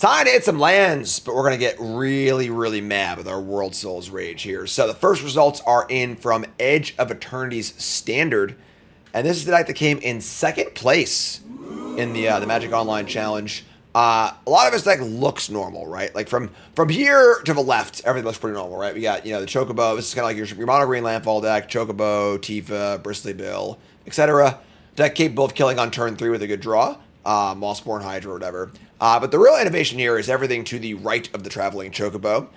Time to hit some lands, but we're going to get really, really mad with our World Souls Rage here. So the first results are in from Edge of Eternities Standard. And this is the deck that came in second place in the Magic Online Challenge. A lot of this deck looks normal, right? Like from here to the left, everything looks pretty normal, right? We got, the Chocobo. This is kind of like your mono green Landfall deck, Chocobo, Tifa, Bristly Bill, etc. Deck capable of killing on turn 3 with a good draw. Mossborn Hydra or whatever. But the real innovation here is everything to the right of the Traveling Chocobo,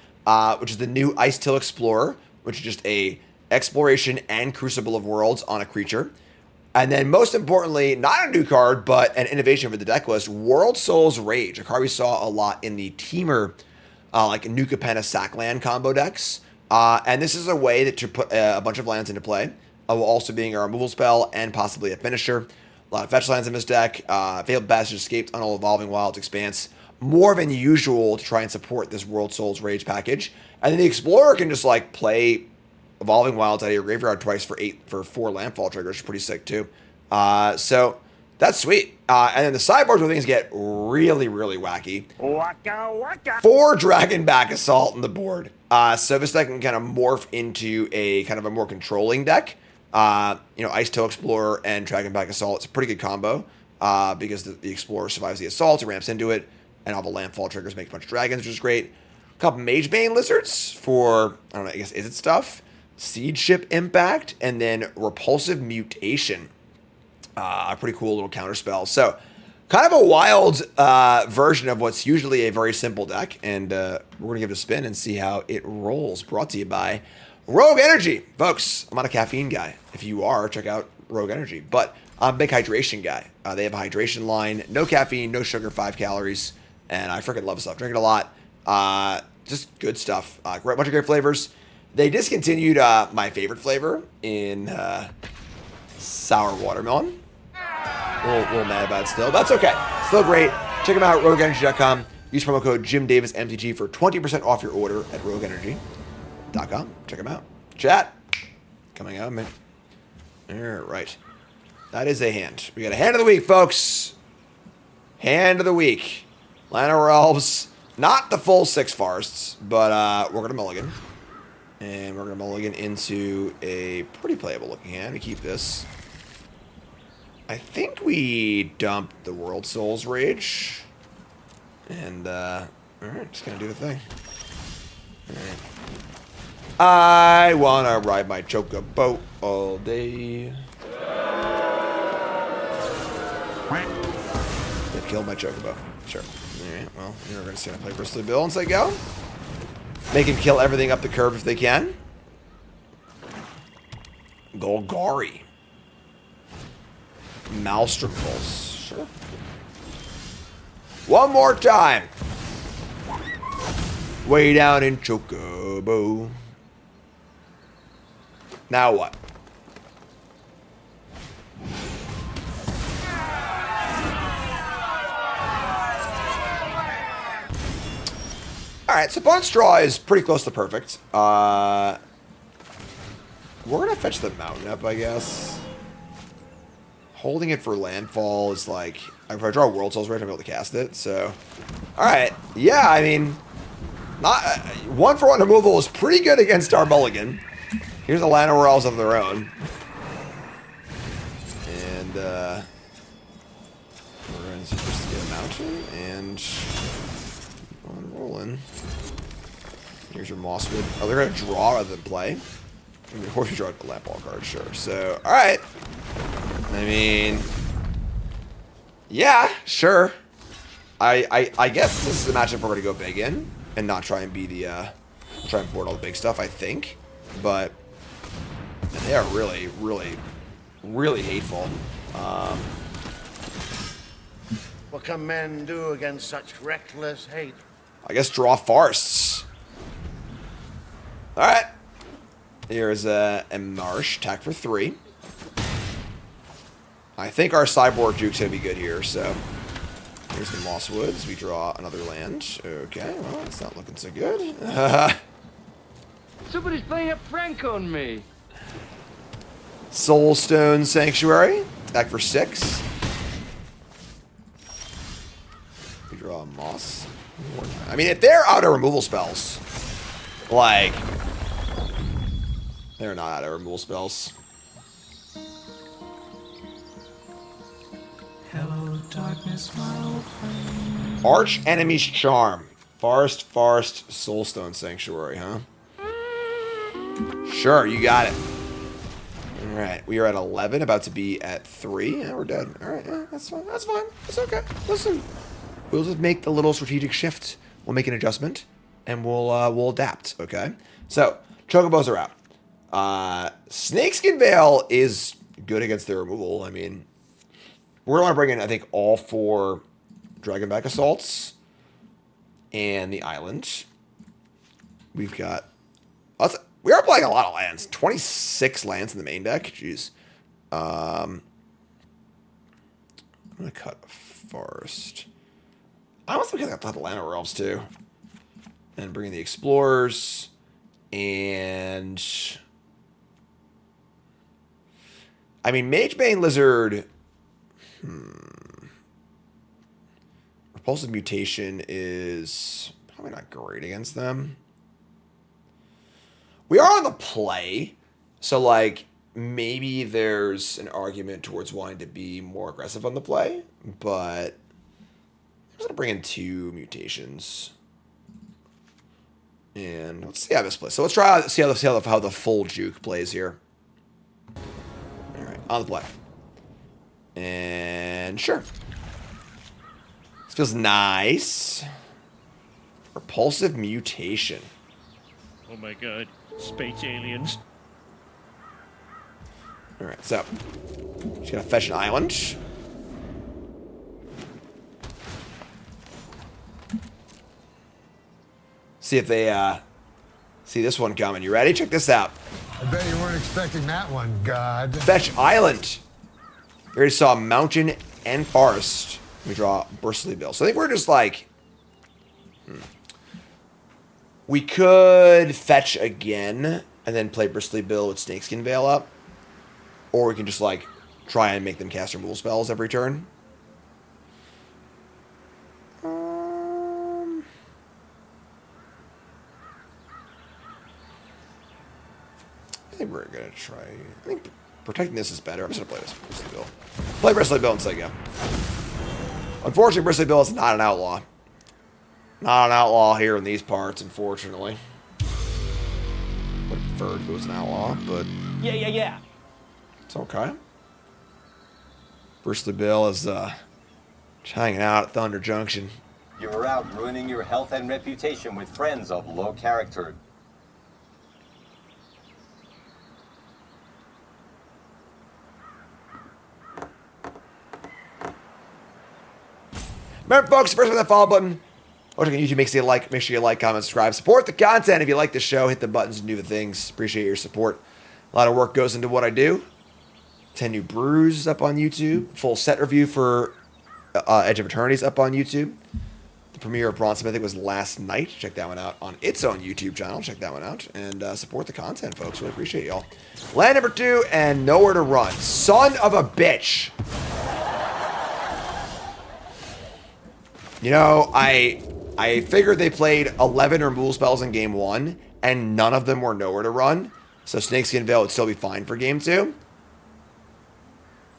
which is the new Ice Till Explorer, which is just a exploration and Crucible of Worlds on a creature. And then most importantly, not a new card, but an innovation for the deck list, World Souls Rage, a card we saw a lot in the Temur, like Nuka Penna Sackland combo decks. And this is a way to put a bunch of lands into play, while also being a removal spell and possibly a finisher. A lot of fetch lands in this deck. Fabled Passage Escaped, Unall Evolving Wilds, Expanse. More than usual to try and support this World Souls Rage package. And then the Explorer can just like play Evolving Wilds out of your graveyard twice for 4 Landfall triggers. Pretty sick too. So that's sweet. And then the sideboards where things get really, really wacky. Waka waka. 4 Dragonback Assault on the board. So this deck can kind of morph into a kind of a more controlling deck. Ice Toe Explorer and Dragonback Assault. It's a pretty good combo because the Explorer survives the assault, it ramps into it, and all the Landfall triggers make a bunch of dragons, which is great. A couple Magebane Lizards for, I don't know, I guess is it stuff? Siege Ship Impact, and then Repulsive Mutation. A pretty cool little counterspell. So, kind of a wild version of what's usually a very simple deck, and we're going to give it a spin and see how it rolls. Brought to you by Rogue Energy. Folks, I'm not a caffeine guy. If you are, check out Rogue Energy. But I'm a big hydration guy. They have a hydration line. No caffeine, no sugar, 5 calories. And I freaking love stuff. Drink it a lot. Just good stuff. Great, bunch of great flavors. They discontinued my favorite flavor in sour watermelon. A little mad about it still. That's okay. Still great. Check them out at rogueenergy.com. Use promo code JimDavisMTG for 20% off your order at rogueenergy.com. Check them out. Chat. Coming out, man. All right. That is a hand. We got a hand of the week, folks. Hand of the week. Llanowar Elves. Not the full 6 forests, but we're going to mulligan. And we're going to mulligan into a pretty playable looking hand. We keep this. I think we dumped the World Souls Rage. And, alright, just gonna do the thing. Alright. I wanna ride my Chocobo all day. They killed my Chocobo. Sure. Alright, well, you're gonna see him play Bristly Bill once they go. Make him kill everything up the curve if they can. Golgari. Maelstrom Pulse. Sure. One more time. Way down in Chocobo. Now what? Alright, so Bone Straw is pretty close to perfect. We're gonna fetch the mountain up, I guess. Holding it for landfall is like, if I draw World Souls Rage, I'm able to cast it, so. Alright, yeah, I mean, not 1-for-1 removal is pretty good against our mulligan. Here's a Llanowar Elves of their own. And, we're going to just get a mountain, and keep on rolling. Here's your Mosswood. Oh, they're going to draw rather than play. I mean, of course you draw a Landfall card, sure. So, alright. I mean, yeah, sure. I guess this is a matchup we're going to go big in and not try and be the, try and board all the big stuff, I think. But they are really, really, really hateful. What can men do against such reckless hate? I guess draw Farce. Alright. Here's a Marsh, attack for 3. I think our sideboard juke's gonna be good here, so. Here's the Moss Woods. We draw another land. Okay, well, it's not looking so good. Somebody's playing a prank on me. Soulstone Sanctuary. Attack for 6. We draw Moss. I mean, if they're out of removal spells, like, they're not out of removal spells. Hello, darkness, my old friend. Arch Enemy's Charm. Forest, Soulstone Sanctuary, huh? Sure, you got it. Alright, we are at 11, about to be at 3. Yeah, we're dead. Alright, yeah, that's fine. That's fine. That's okay. Listen, we'll just make the little strategic shift. We'll make an adjustment, and we'll adapt, okay? So, Chocobos are out. Snakeskin Veil is good against their removal. I mean, we're going to bring in, I think, all 4 Dragonback Assaults and the island. We've got... We are playing a lot of lands. 26 lands in the main deck. Jeez. I'm going to cut a forest. I almost think I got the Land of Elves too. And bring in the Explorers. And... I mean, Magebane Lizard... Repulsive Mutation is probably not great against them. We are on the play, so, like, maybe there's an argument towards wanting to be more aggressive on the play, but I'm just going to bring in 2 mutations. And let's see how this plays. So let's try out, see how the full juke plays here. All right, on the play. And sure. This feels nice. Repulsive Mutation. Oh my god. Space aliens. Alright, so she's gonna fetch an island. See if they see this one coming. You ready? Check this out. I bet you weren't expecting that one, God. Fetch island. We already saw mountain and forest. We draw Bristly Bill. So I think we're just like... We could fetch again and then play Bristly Bill with Snakeskin Veil up. Or we can just, like, try and make them cast removal spells every turn. I think we're going to try... I think protecting this is better. I'm just going to play this Bristly Bill. Play Bristly Bill instead, yeah. Unfortunately, Bristly Bill is not an outlaw. Not an outlaw here in these parts, unfortunately. Would have preferred if it was an outlaw, but... Yeah. It's okay. Bristly Bill is, just hanging out at Thunder Junction. You were out ruining your health and reputation with friends of low character. Remember, folks, first with that follow button. Watching on YouTube, make sure you like, comment, subscribe. Support the content. If you like the show, hit the buttons and do the things. Appreciate your support. A lot of work goes into what I do. 10 new brews up on YouTube. Full set review for Edge of Eternities up on YouTube. The premiere of Bronze Smith, I think, was last night. Check that one out on its own YouTube channel. Check that one out. And support the content, folks. Really appreciate y'all. Land number 2 and Nowhere to Run. Son of a bitch. You know, I figured they played 11 removal spells in game 1, and none of them were Nowhere to Run. So Snakeskin Veil would still be fine for game 2.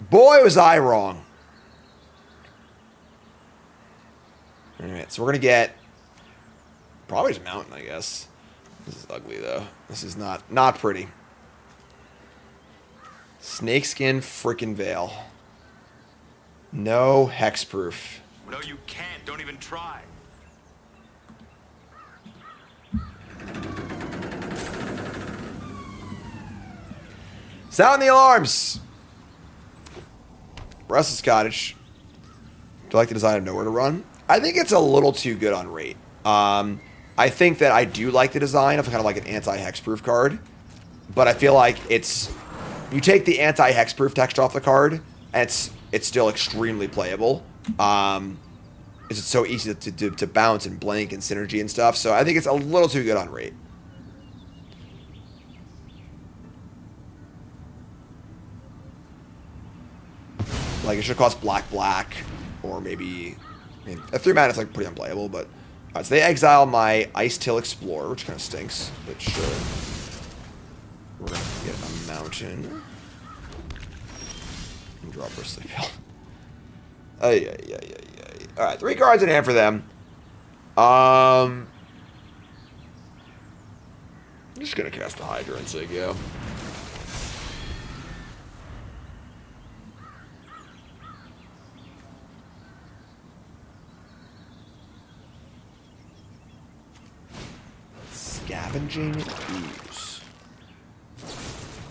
Boy, was I wrong. Alright, so we're going to get... Probably just Mountain, I guess. This is ugly, though. This is not pretty. Snakeskin frickin' Veil. No hexproof. No, you can't. Don't even try. Sound the alarms! Russ's Cottage. Do you like the design of Nowhere to Run? I think it's a little too good on rate. I think that I do like the design of kind of like an anti-hexproof card. But I feel like it's... You take the anti-hexproof text off the card, and it's still extremely playable. It's so easy to bounce and blank and synergy and stuff. So I think it's a little too good on rate. Like, it should cost black, or maybe I mean, at 3 mana, it's like pretty unplayable, but... Alright, so they exile my Ice Till Explorer, which kind of stinks, but sure. We're going to get a mountain. And draw Bristly Bill. Alright, 3 cards in hand for them. I'm just going to cast the Hydra and say go. Scavenging Ooze.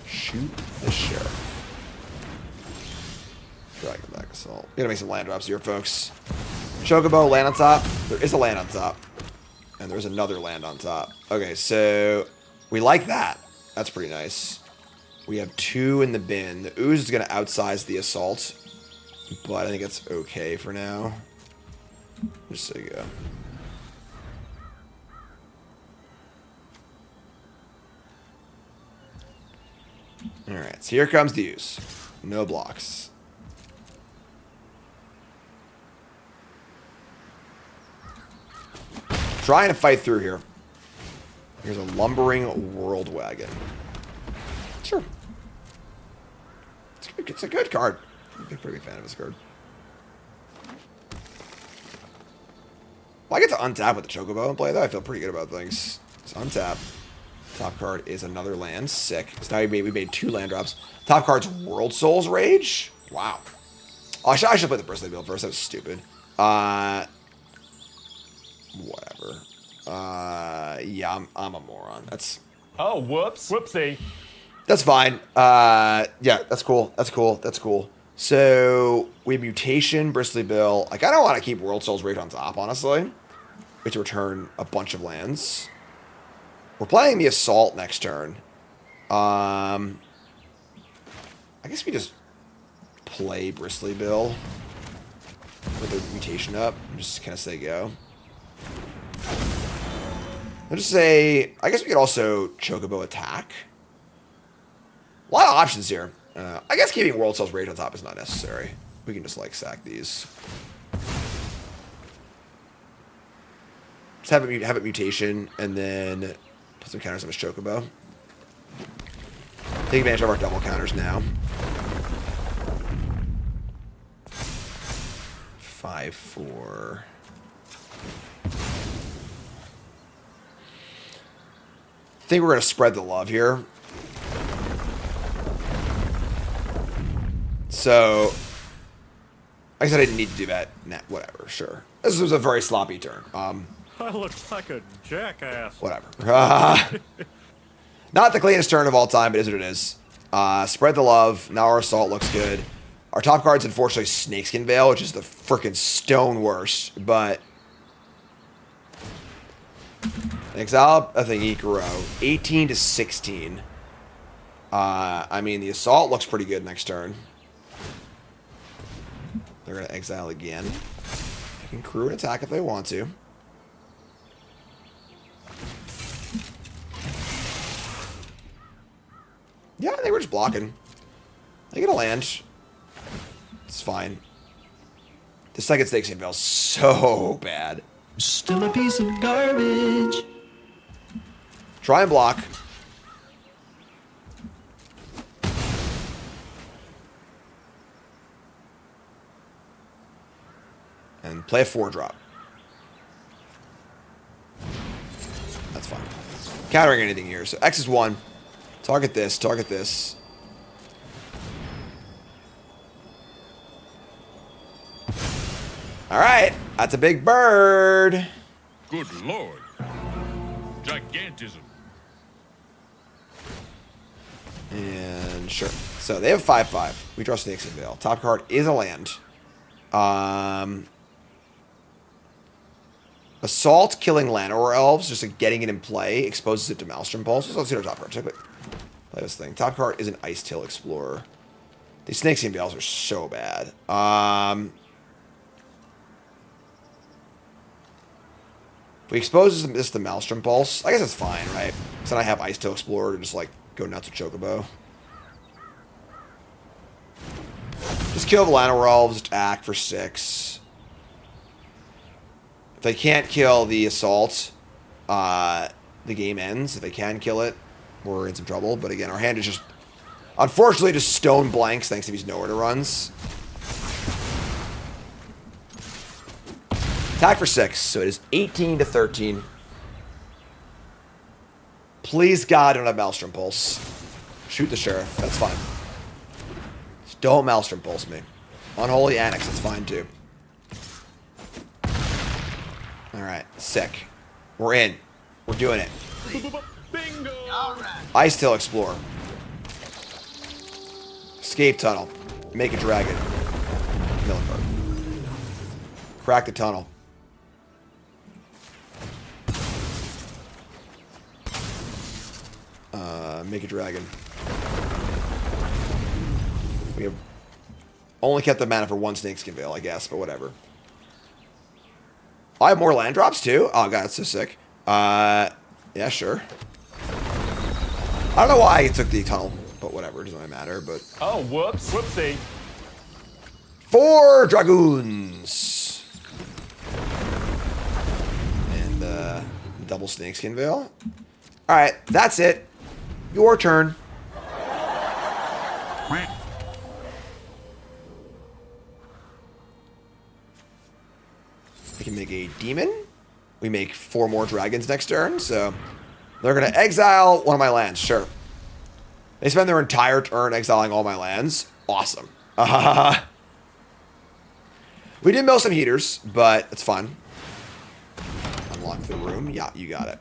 Shoot the Sheriff. Dragonback Assault. Gonna make some land drops here, folks. Chocobo, land on top. There is a land on top. And there's another land on top. Okay, so we like that. That's pretty nice. We have 2 in the bin. The Ooze is gonna outsize the Assault. But I think it's okay for now. Just so you go. Alright, so here comes the Ooze. No blocks. Trying to fight through here. Here's a Lumbering World Wagon. Sure. It's a good card. I'm a pretty big fan of this card. Well, I get to untap with the Chocobo and play that. I feel pretty good about things. So untap. Top card is another land. Sick. So now we made 2 land drops. Top card's World Soul's Rage. Wow. Oh, I should play the Bristly Bill first. That was stupid. Whatever. Yeah, I'm a moron. That's... Oh, whoops. Whoopsie. That's fine. Yeah, that's cool. That's cool. That's cool. So, we have Mutation, Bristly Bill. Like, I don't want to keep World Soul's Rage on top, honestly. We have to return a bunch of lands. We're playing the Assault next turn. I guess we just play Bristly Bill with the Mutation up. And just kind of say go. I'll just say, I guess we could also Chocobo attack. A lot of options here. I guess keeping World Soul's Rage on top is not necessary. We can just, like, sack these. Just have it Mutation, and then put some counters on his Chocobo. Take advantage of our double counters now. 5-4. I think we're going to spread the love here. So, I guess I didn't need to do that. Nah, whatever, sure. This was a very sloppy turn. I look like a jackass. Whatever. Not the cleanest turn of all time, but it is what it is. Spread the love. Now our Assault looks good. Our top card's unfortunately Snakeskin Veil, which is the frickin' stone worst, but... Exile, I think Aggro. 18 to 16. I mean, the Assault looks pretty good next turn. They're going to exile again. They can crew an attack if they want to. Yeah, I think we're just blocking. They get a land. It's fine. The second Snakeskin Veil's so bad. Still a piece of garbage. Try and block. And play a 4-drop. That's fine. Countering anything here. So X is 1. Target this. Target this. Alright. That's a big bird. Good lord. Gigantism. And sure. So they have 5-5. We draw Snakeskin Veil. Top card is a land. Assault, killing Llanowar Elves, just like getting it in play, exposes it to Maelstrom Pulse. So let's see our top card. Check it. Play this thing. Top card is an Ice Tail Explorer. These Snakeskin Veils are so bad. If we expose this to Maelstrom Pulse, I guess that's fine, right? Because then I have Ice Tail Explorer to just like go nuts with Chocobo. Just kill the Llanowar Elves, attack for 6. they can't kill the assault, the game ends. If they can kill it, we're in some trouble. But again, our hand is just, unfortunately, just stone blanks thanks to these nowhere to runs. Attack for 6, so it is 18 to 13. Please, God, don't have Maelstrom Pulse. Shoot the Sheriff, that's fine. Just don't Maelstrom Pulse me. Unholy Annex, that's fine too. Alright, sick. We're in. We're doing it. Bingo! Ice Tail Explorer. Escape Tunnel. Make a dragon. Millenberg. Crack the tunnel. Make a dragon. We have only kept the mana for one Snakeskin Veil, I guess, but whatever. I have more land drops too? Oh god, that's so sick. Yeah, sure. I don't know why I took the tunnel, but whatever, it doesn't really matter, but... Oh, whoops. Whoopsie. 4 Dragoons! And, double Snakeskin Veil. Alright, that's it. Your turn. We can make a demon. We make 4 more dragons next turn, so they're going to exile one of my lands, sure. They spend their entire turn exiling all my lands. Awesome. We did mill some heaters, but it's fun. Unlock the room. Yeah, you got it.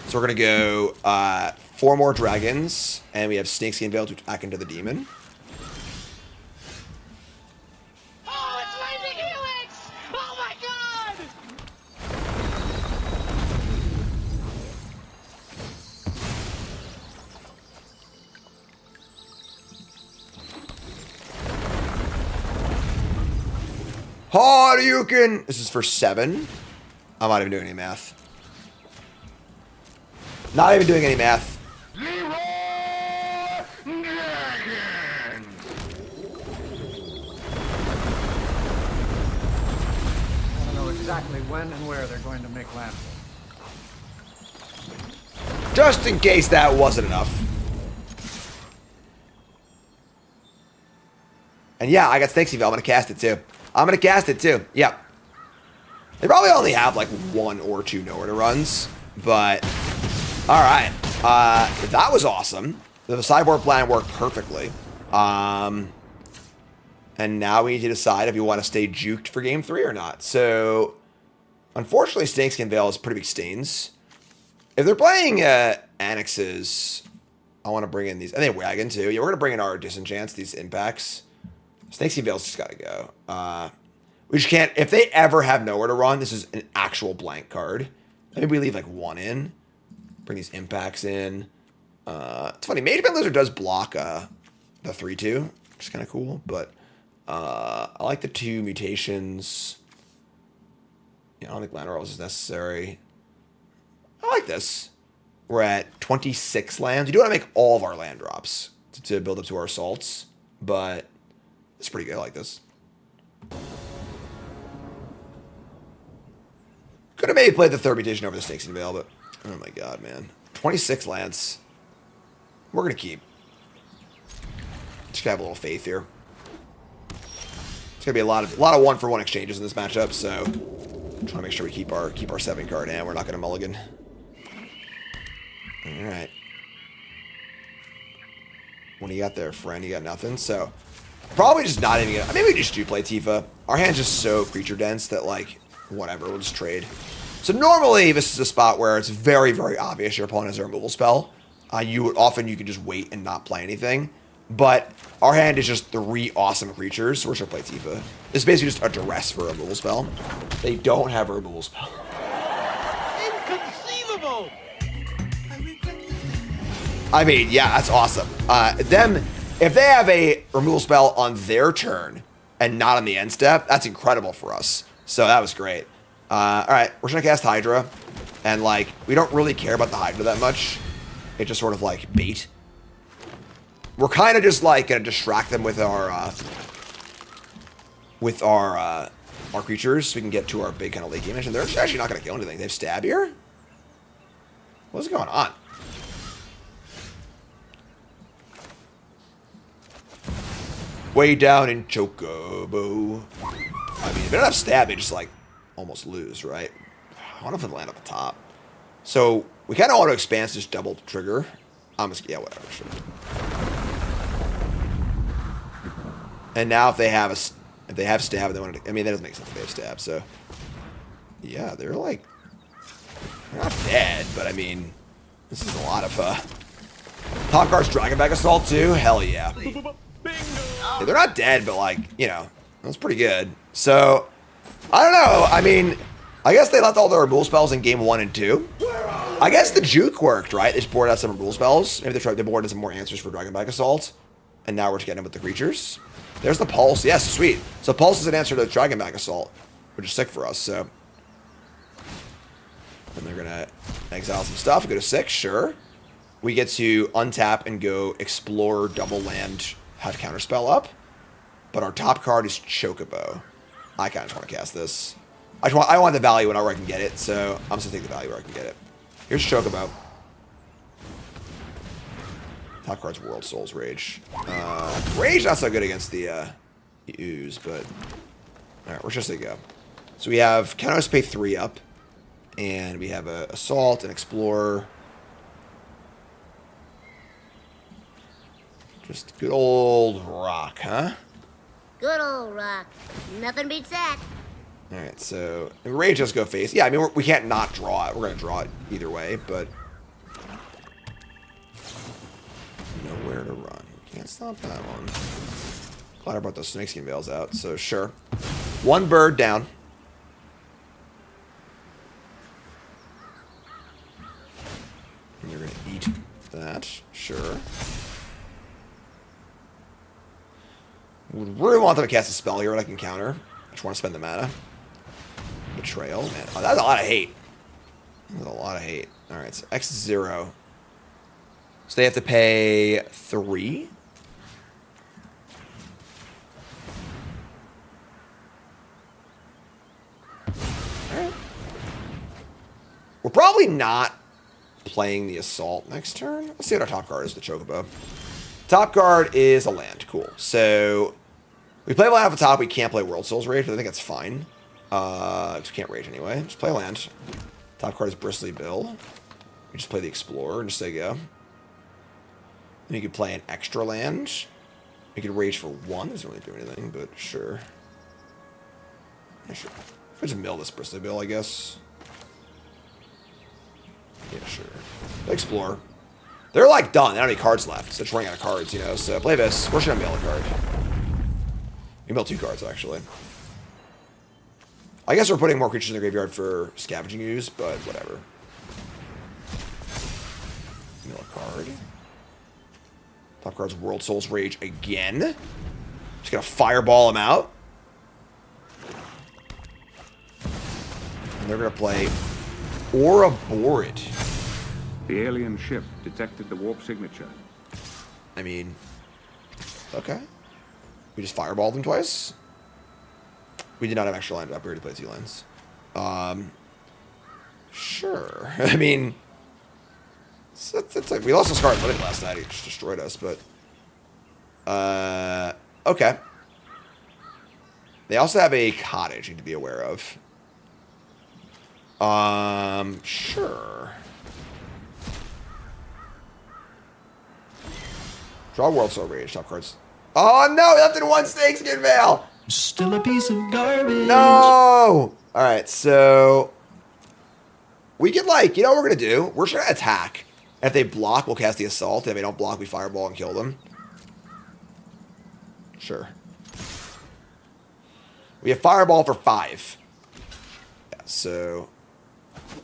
So we're going to go 4 more dragons, and we have Snakeskin Veil to attack into the demon. Oh, it's Lightning Helix! Oh my god! Hadouken! This is for 7. I'm not even doing any math. Not even doing any math. Dragon! I don't know exactly when and where they're going to make landfall. Just in case that wasn't enough. And yeah, I got Snakeskin Veil. I'm going to cast it too. Yep. They probably only have like 1 or 2 nowhere to runs, but all right. That was awesome. The sideboard plan worked perfectly. And now we need to decide if you want to stay juked for game 3 or not. So, unfortunately, Snakeskin Veil has pretty big stains. If they're playing Annexes, I want to bring in these. And they Wagon too. Yeah, we're going to bring in our Disenchants, these impacts. Snakeskin Veil's just got to go. We just can't. If they ever have nowhere to run, this is an actual blank card. Maybe we leave like 1 in. Bring these impacts in. It's funny. Mage Band Lizard does block the 3/2, which is kind of cool. But I like the 2 mutations. Yeah, I don't think Land Rolls is necessary. I like this. We're at 26 lands. We do want to make all of our land drops to build up to our assaults, but it's pretty good. I like this. Could have maybe played the 3rd mutation over the Snakeskin Veil, but oh my god, man. 26 lands. We're going to keep. Just gonna have a little faith here. It's going to be a lot of 1-for-1 exchanges in this matchup, so trying to make sure we keep our 7 card and we're not going to mulligan. All right. What do you got there, friend? You got nothing? So probably just not even gonna. Maybe we just do play Tifa. Our hand's just so creature dense that like whatever, we'll just trade. So normally this is a spot where it's very, very obvious your opponent has a removal spell. You can just wait and not play anything. But our hand is just 3 awesome creatures, so we're just gonna play Tifa. It's basically just a duress for a removal spell. They don't have a removal spell. Inconceivable! I mean, yeah, that's awesome. If they have a removal spell on their turn and not on the end step, that's incredible for us. So that was great. All right, we're gonna cast Hydra, and like we don't really care about the Hydra that much. It's just sort of like bait. we're kind of just like gonna distract them with our creatures so we can get to our big kind of late game mission. They're actually not gonna kill anything. They have stab here? What's going on? Way down in Chocobo. I mean, if they don't have stab, they just like almost lose, right? I wonder if they land at the top. So we kind of want to expand, just double the trigger. I'm just, yeah, whatever, sure. And now if they have stab, they want to. I mean, that doesn't make sense if they have stab. So yeah, they're like, they're not dead, but I mean, this is a lot of top card's Dragonback Assault too. Hell yeah. Yeah, they're not dead, but like, you know, that's pretty good. So I don't know. I mean, I guess they left all their rule spells in game 1 and 2. I guess the juke worked, right? They just boarded out some rule spells. Maybe they boarded some more answers for Dragonback Assault. And now we're just getting them with the creatures. There's the Pulse. Yes, sweet. So Pulse is an answer to the Dragonback Assault, which is sick for us, so. And they're going to exile some stuff. Go to 6, sure. We get to untap and go explore, double land, have counterspell up. But our top card is Chocobo. I kind of just want to cast this. I want the value whenever I can get it, so I'm just going to take the value where I can get it. Here's Chocobo. Top card's World Souls Rage. Rage not so good against the ooze, but alright, we're just gonna go. So we have Counter pay 3 up, and we have a Assault, an Explorer. Just good old rock, huh? Good old rock. Nothing beats that. Alright, so Rage just go face. Yeah, I mean we can't not draw it. We're gonna draw it either way, but nowhere to run. Can't stop that one. Glad I brought those Snakeskin Veils out, so sure. One bird down. And you're gonna eat that, sure. Would really want them to cast a spell here when I can counter. I just want to spend the mana. Betrayal, man. Oh, that's a lot of hate. That's a lot of hate. Alright, so X0. So they have to pay 3. Alright. We're probably not playing the Assault next turn. Let's see what our top card is, the Chocobo. Top card is a land. Cool. So we play land off the top. We can't play World Souls Rage, but I think that's fine. Because we can't rage anyway. Just play land. Top card is Bristly Bill. We just play the Explorer and just say go. Then you could play an extra land. You could rage for 1. Doesn't really do anything, but sure. Yeah, sure. We just mill this Bristly Bill, I guess. Yeah, sure. The Explorer. They're like done. They don't have any cards left. So it's running out of cards, you know. So play this. We're just gonna mill a card. We mill 2 cards actually. I guess we're putting more creatures in the graveyard for scavenging use, but whatever. Mill a card. Top card's World Souls Rage again. Just gonna fireball him out. And they're gonna play Ouroboros. The alien ship detected the warp signature. I mean, okay. We just fireballed them twice. We did not have extra land up. We already played 2 lands. Sure. I mean, it's like we lost a Scarlet Limit last night. He just destroyed us, but okay. They also have a cottage you need to be aware of. Sure. Draw World Soul Rage, top cards. Oh no, we left in 1 Snakeskin Veil! Still a piece of garbage. No! Alright, so we could like, you know what we're gonna do? We're just gonna attack. If they block, we'll cast the Assault. If they don't block, we fireball and kill them. Sure. We have Fireball for 5. Yeah, so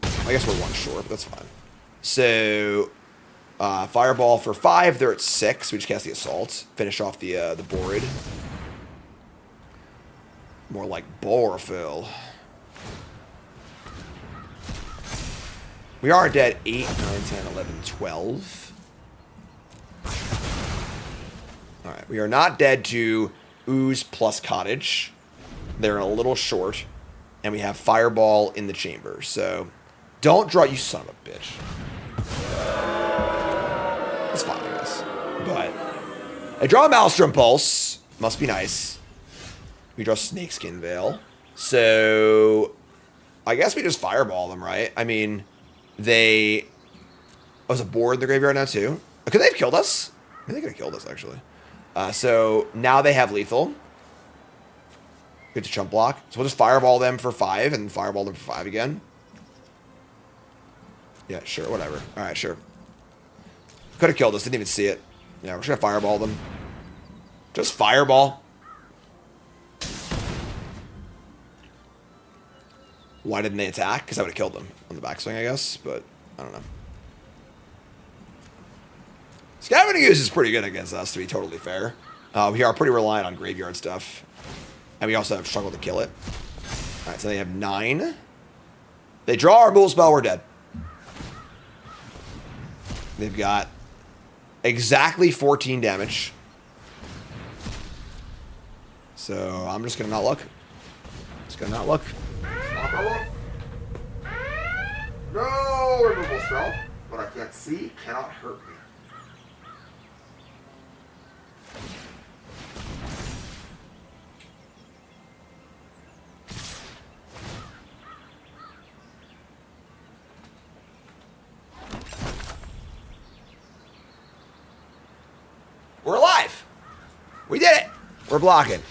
I guess we're 1 short, but that's fine. So Fireball for 5, they're at 6. We just cast the Assault. Finish off the board. More like Borophyll. We are dead 8, 9, 10, 11, 12. Alright, we are not dead to Ooze plus Cottage. They're a little short. And we have Fireball in the chamber. So, don't draw... You son of a bitch. It's fine, I guess. But, I draw a Maelstrom Pulse. Must be nice. We draw Snakeskin Veil. So, I guess we just Fireball them, right? I mean, they... Oh, there's a board in the graveyard now, too. Could they have killed us? I think they could have killed us, actually. So, now they have lethal. We have to chump block. So, we'll just Fireball them for 5 and Fireball them for 5 again. Yeah, sure, whatever. Alright, sure. Could have killed us, didn't even see it. Yeah, we're just gonna Fireball them. Just Fireball. Why didn't they attack? Because I would have killed them on the backswing, I guess. But, I don't know. Scavenging Ooze is pretty good against us, to be totally fair. We are pretty reliant on graveyard stuff. And we also have struggled to kill it. Alright, so they have 9. They draw our Mool Spell, we're dead. They've got exactly 14 damage. So, I'm just going to not look. Just going to not look. No removal spell. What I can't see cannot hurt me. We're alive. We did it. We're blocking.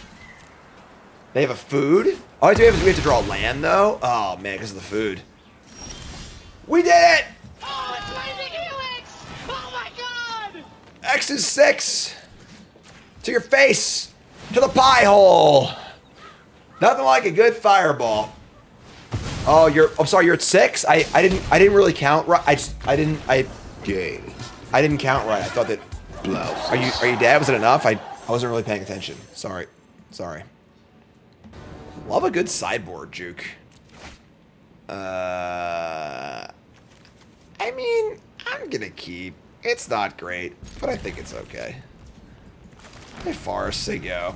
They have a food. Oh, do we have to draw land, though? Oh, man, because of the food. We did it! Oh, it's Lightning Helix! Oh my god! X is 6. To your face. To the pie hole. Nothing like a good fireball. Oh, I'm sorry, you're at 6? I didn't really count right. I didn't count right. I thought that. Are you dead? Was it enough? I wasn't really paying attention. Sorry. Love a good sideboard, Juke. I mean, I'm gonna keep. It's not great, but I think it's okay. How far they go?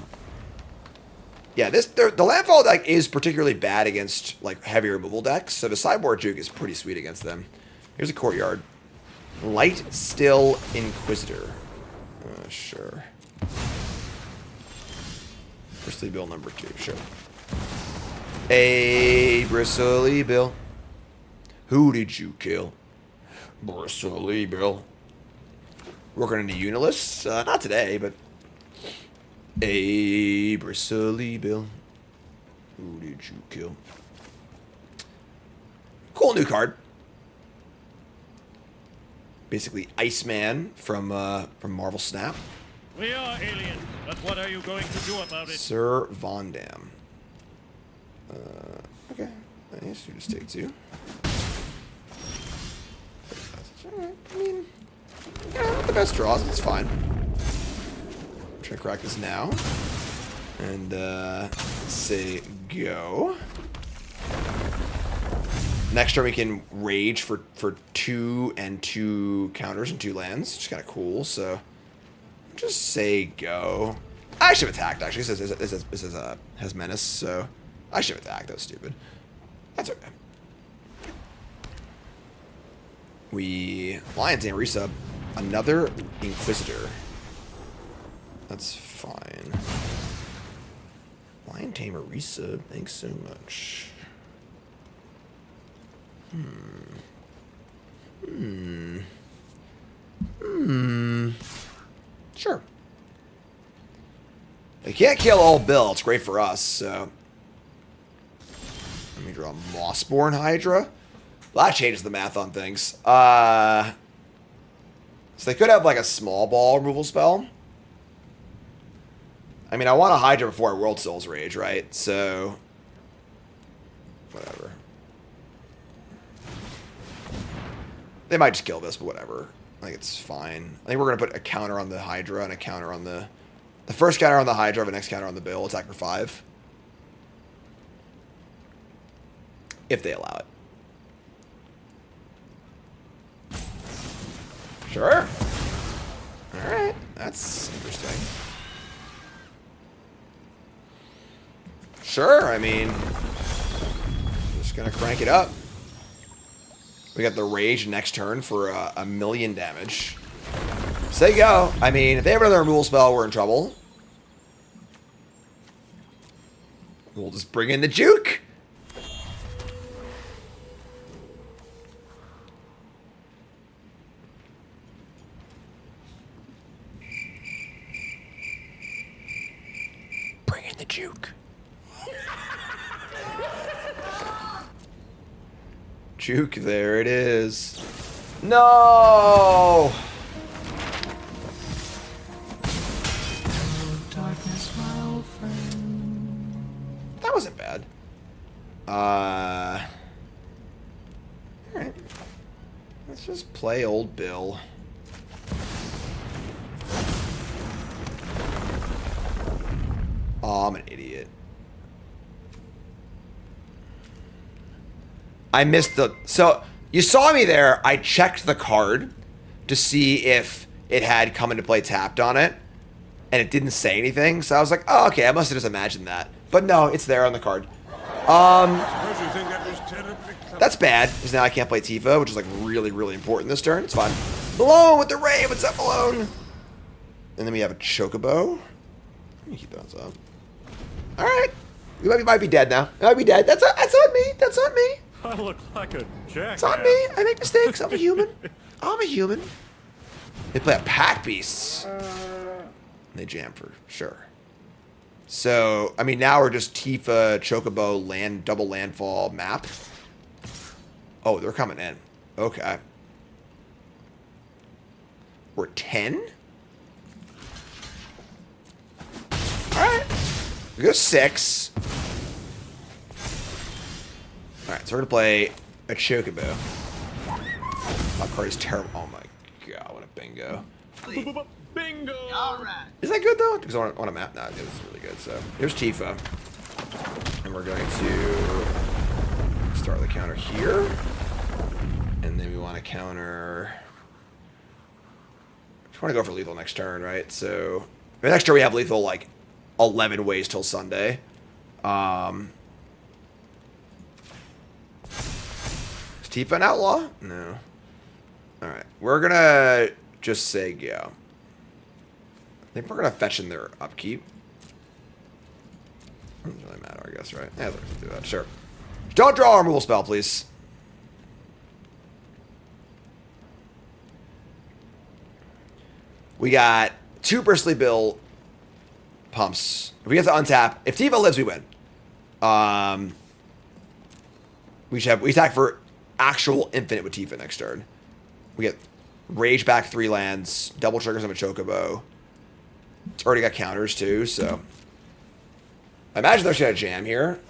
Yeah, the Landfall deck is particularly bad against like heavy removal decks, so the sideboard Juke is pretty sweet against them. Here's a courtyard. Light Still Inquisitor. Sure. Bristly Bill number 2, sure. Hey, Bristly Bill. Who did you kill? Bristly Bill. Working on a Unilist? Not today, but... Hey, Bristly Bill. Who did you kill? Cool new card. Basically, Iceman from Marvel Snap. We are aliens, but what are you going to do about it? Sir Von Dam. Okay. Nice. You just take 2. I mean, yeah, not the best draws. It's fine. I'm trying to crack this now. And, say go. Next turn we can rage for 2 and 2 counters and 2 lands, which is kind of cool. So just say go. I should have attacked actually. This has menace, so I should have attacked. That was stupid. That's okay. We Lion Tamer resub another Inquisitor. That's fine. Lion Tamer resub. Thanks so much. Sure. They can't kill old Bill. It's great for us, so. Let me draw Mossborn Hydra. Well, that changes the math on things. So they could have like a small ball removal spell. I mean, I want a Hydra before I World Souls Rage, right? So. Whatever. They might just kill this, but whatever. I think it's fine. I think we're going to put a counter on the Hydra and a counter on the... The first counter on the Hydra, the next counter on the Bill. Attack for 5. If they allow it. Sure. Alright. That's interesting. Sure, I mean, just gonna crank it up. We got the Rage next turn for a million damage. Say go. I mean, if they have another removal spell, we're in trouble. We'll just bring in the juke. Bring in the juke. Juke, there it is. No! Darkness, my old friend. That wasn't bad. Alright. Let's just play old Bill. Oh, I'm an idiot. I missed the... So, you saw me there. I checked the card to see if it had come into play tapped on it. And it didn't say anything. So I was like, oh, okay, I must have just imagined that. But no, it's there on the card. That's bad, because now I can't play Tifa, which is like really, really important this turn. It's fine. Malone with the Ray. What's up, Malone? And then we have a Chocobo. Let me keep those up. All right. We might be dead now. We might be dead. That's on me. That's on me. I look like a jackass. It's on me. I make mistakes. I'm a human. I'm a human. They play a Pack Beasts. They jam for sure. So, I mean, now we're just Tifa, Chocobo, double landfall map. Oh, they're coming in. Okay. We're 10? Alright. We go 6. Alright, so we're going to play a Chocobo. My card is terrible. Oh my god, what a bingo. Bingo! Alright. Is that good though? Because I want a map. Nah, it was really good. So here's Tifa. And we're going to start the counter here. And then we want to counter... just want to go for lethal next turn, right? So next turn we have lethal like 11 ways till Sunday. Is Tifa an outlaw? No. Alright. We're going to just say go. I think we're going to fetch in their upkeep. Doesn't really matter, I guess, right? Yeah, let's do that. Sure. Don't draw a removal spell, please. We got 2 Bristly Bill pumps. If we get to untap, if Tifa lives, we win. We attack for actual infinite with Tifa next turn. We get Rage back 3 lands, double triggers of a Chocobo. It's already got counters too, so I imagine they're gonna jam here.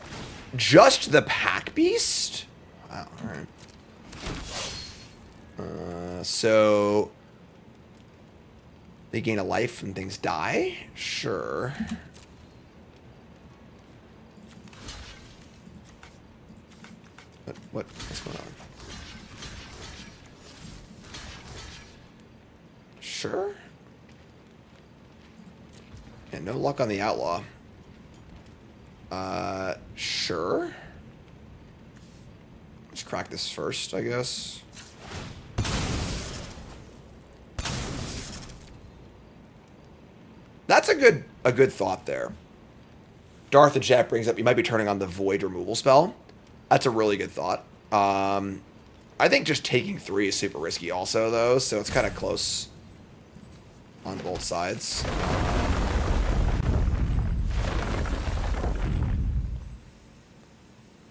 Just the Pack Beast? Wow, alright. So they gain a life and things die? Sure. What's going on? Sure. And no luck on the outlaw. Sure. Let's crack this first, I guess. That's a good thought there. Darth and Jet brings up you might be turning on the Void removal spell. That's a really good thought. I think just taking 3 is super risky also though, so it's kind of close on both sides.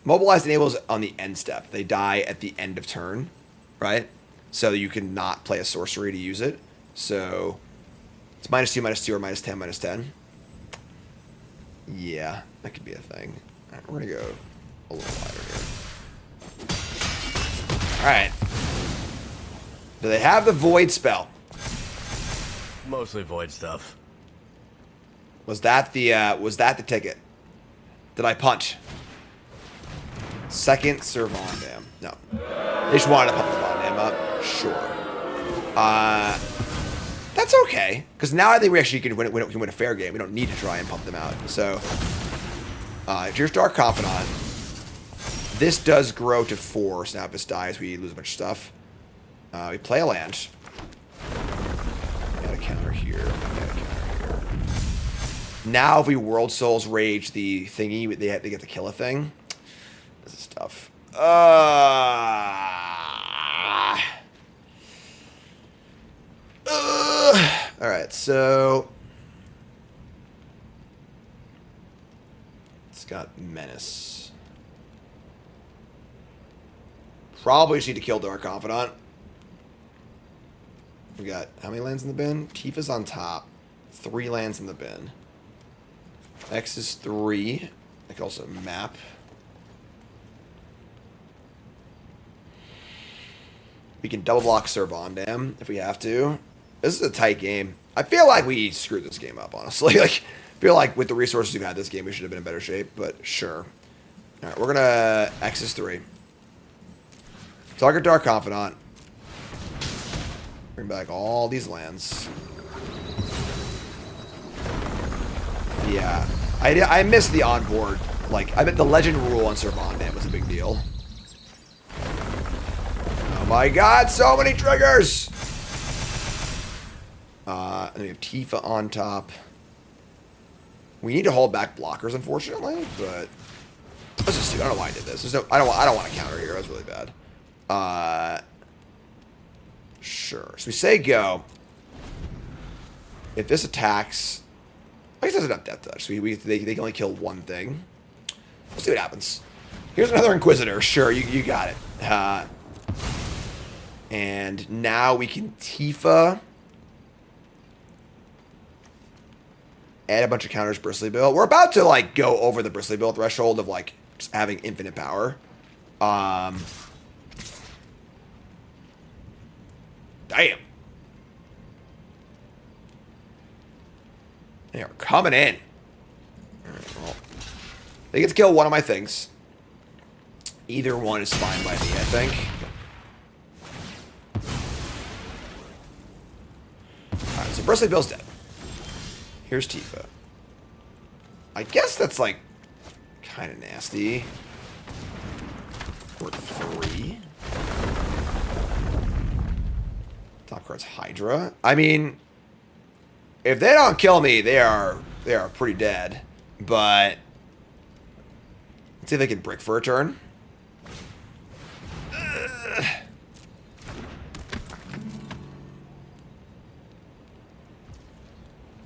Mobilize enables on the end step. They die at the end of turn, right? So you can not play a sorcery to use it. So it's -2, -2, or -10, -10. Yeah, that could be a thing. All right, we're going to go a little wider here. All right. Do they have the Void spell? Mostly void stuff. Was that the ticket? Did I punch? Second Servon Dam. No. They just wanted to pump the Von Dam up. Sure. That's okay. Because now I think we actually can win a fair game. We don't need to try and pump them out. So Here's Dark Confidant. This does grow to 4, so now if this dies, we lose a bunch of stuff. We play a land. Got a counter here. Now if we World Souls Rage the thingy, they have to get to kill a thing. This is tough. Alright, so... It's got Menace. Probably just need to kill Dark Confidant. We got how many lands in the bin? Tifa's on top. 3 lands in the bin. X is 3. I can also map. We can double block Servandam if we have to. This is a tight game. I feel like we screwed this game up, honestly. Like, I feel like with the resources we've had this game, we should have been in better shape, but sure. Alright, we're gonna X is 3. Target Dark Confidant. Bring back all these lands. Yeah. I missed the onboard. Like, I bet the legend rule on Servandam was a big deal. Oh my god, so many triggers! And we have Tifa on top. We need to hold back blockers, unfortunately, but let's just do it. I don't know why I did this. I don't want to counter here. That was really bad. Sure. So we say go. If this attacks, I guess it doesn't have Death Touch. So they can only kill one thing. We'll see what happens. Here's another Inquisitor. Sure, you got it. And now we can Tifa. Add a bunch of counters, Bristly Bill. We're about to, like, go over the Bristly Bill threshold of, like, just having infinite power. Damn. They are coming in. Alright, well. They get to kill one of my things. Either one is fine by me, I think. Alright, so Bristly Bill's dead. Here's Tifa. I guess that's, like, kind of nasty. We're 3. Top card's Hydra. I mean, if they don't kill me, they are pretty dead. But let's see if they can brick for a turn.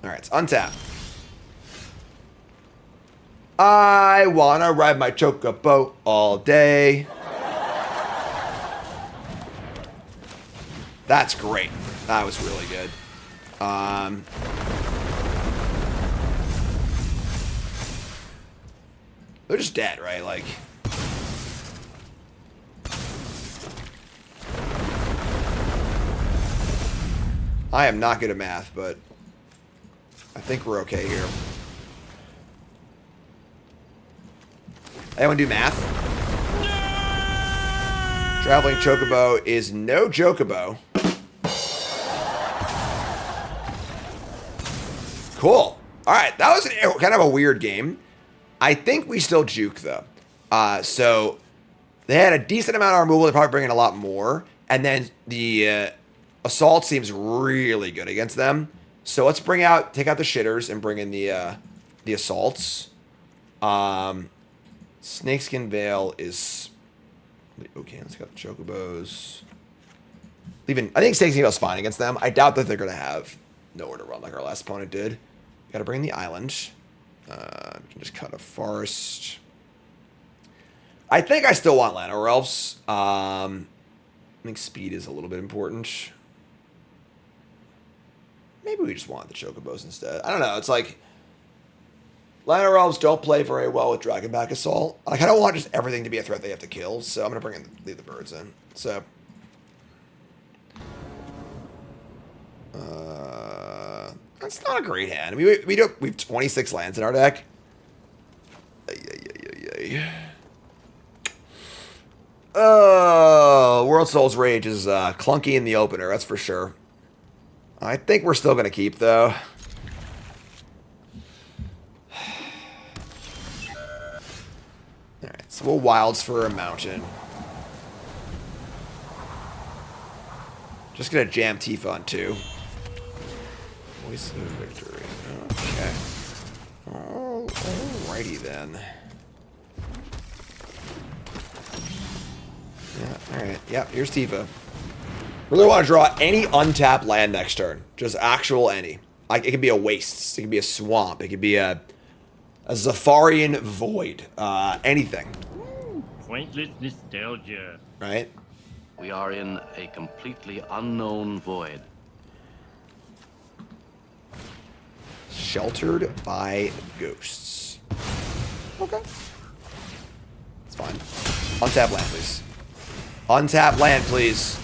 Alright, it's untap. I wanna ride my chocobo all day. That's great. That was really good. They're just dead, right? Like... I am not good at math, but I think we're okay here. Anyone do math? Traveling Chocobo is no Chocobo. Cool. Alright, that was kind of a weird game. I think we still juke, though. So, they had a decent amount of removal. They're probably bringing a lot more. And then the Assault seems really good against them. So let's take out the shitters and bring in the Assaults. Snakeskin Veil is... Okay, let's get the Chocobos. I think Snakeskin Veil's fine against them. I doubt that they're going to have nowhere to run like our last opponent did. Got to bring in the island. We can just cut a forest. I think I still want Llanowar Elves. I think speed is a little bit important. Maybe we just want the Chocobos instead. I don't know. It's like... Llanowar Elves don't play very well with Dragonback Assault. Like, I don't want just everything to be a threat they have to kill, so I'm going to leave the birds in. So... that's not a great hand. I mean, we have 26 lands in our deck. Oh, World Souls Rage is clunky in the opener, that's for sure. I think we're still going to keep, though. So we'll wilds for a mountain. Just gonna jam Tifa on 2. Voice of victory. Okay. Oh, alrighty then. Yeah, alright. Yep, here's Tifa. Really want to draw any untapped land next turn. Just actual any. Like, it could be a waste. It could be a swamp. It could be a Zafarian void. Anything. Pointless nostalgia. Right? We are in a completely unknown void. Sheltered by ghosts. Okay. It's fine. Untap land, please. Untap land, please.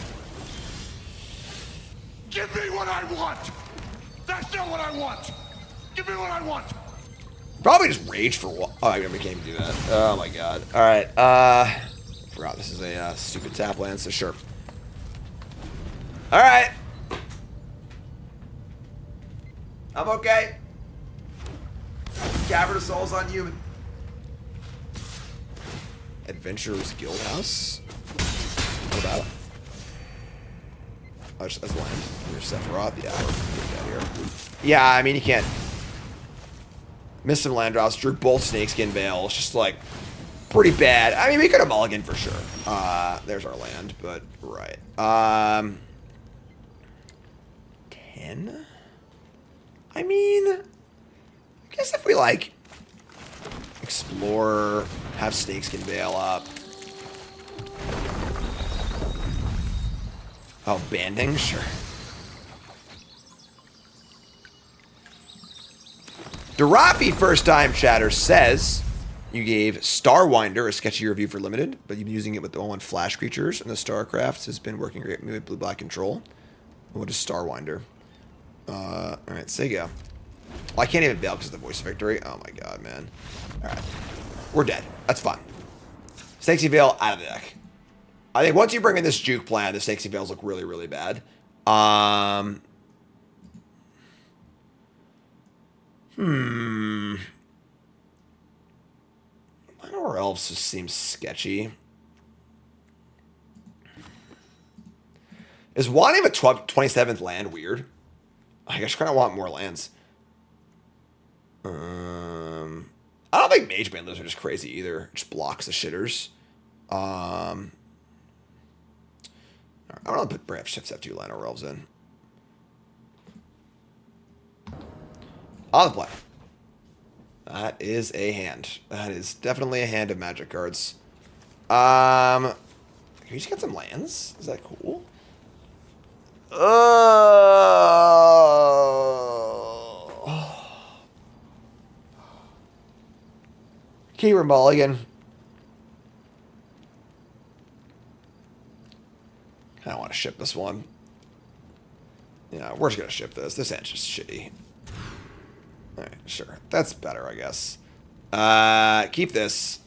Give me what I want! That's not what I want! Give me what I want! Probably just rage for one. Oh, I never came to do that. Oh my god. Alright, forgot this is a stupid tap land, so sure. Alright. I'm okay. Cavern of Souls on human. Adventurers Guildhouse? What about it? Oh, that's land. There's Sephiroth. Yeah, we're get here. Yeah, I mean, you can't. Missed some land drops. Drew both Snakeskin Veil. It's just like pretty bad. I mean, we could have mulliganed for sure. There's our land, but right. 10? I mean, I guess if we like explore, have Snakeskin Veil up. Oh, banding? Sure. Darafi First Time Chatter says you gave Starwinder a sketchy review for limited, but you've been using it with the 1/1 flash creatures, and the StarCrafts has been working great with blue-black control. What is Starwinder? Alright, Sega. Well, I can't even bail because of the voice of victory. Oh my god, man. Alright. We're dead. That's fine. Snakesy Veil out of the deck. I think once you bring in this juke plan, the Snakesy Veils look really, really bad. Minor Elves just seems sketchy. Is wanting a 27th land weird? I just kind of want more lands. I don't think Mage Band Lizard is crazy either. It just blocks the shitters. I don't know, put Brave Shifts have 2 Llanowar Elves in. On the play. That is a hand. That is definitely a hand of magic cards. Can we just get some lands? Is that cool? Keeper Mulligan. I don't want to ship this one. Yeah, we're just going to ship this. This hand's just shitty. Alright, sure. That's better, I guess. Keep this.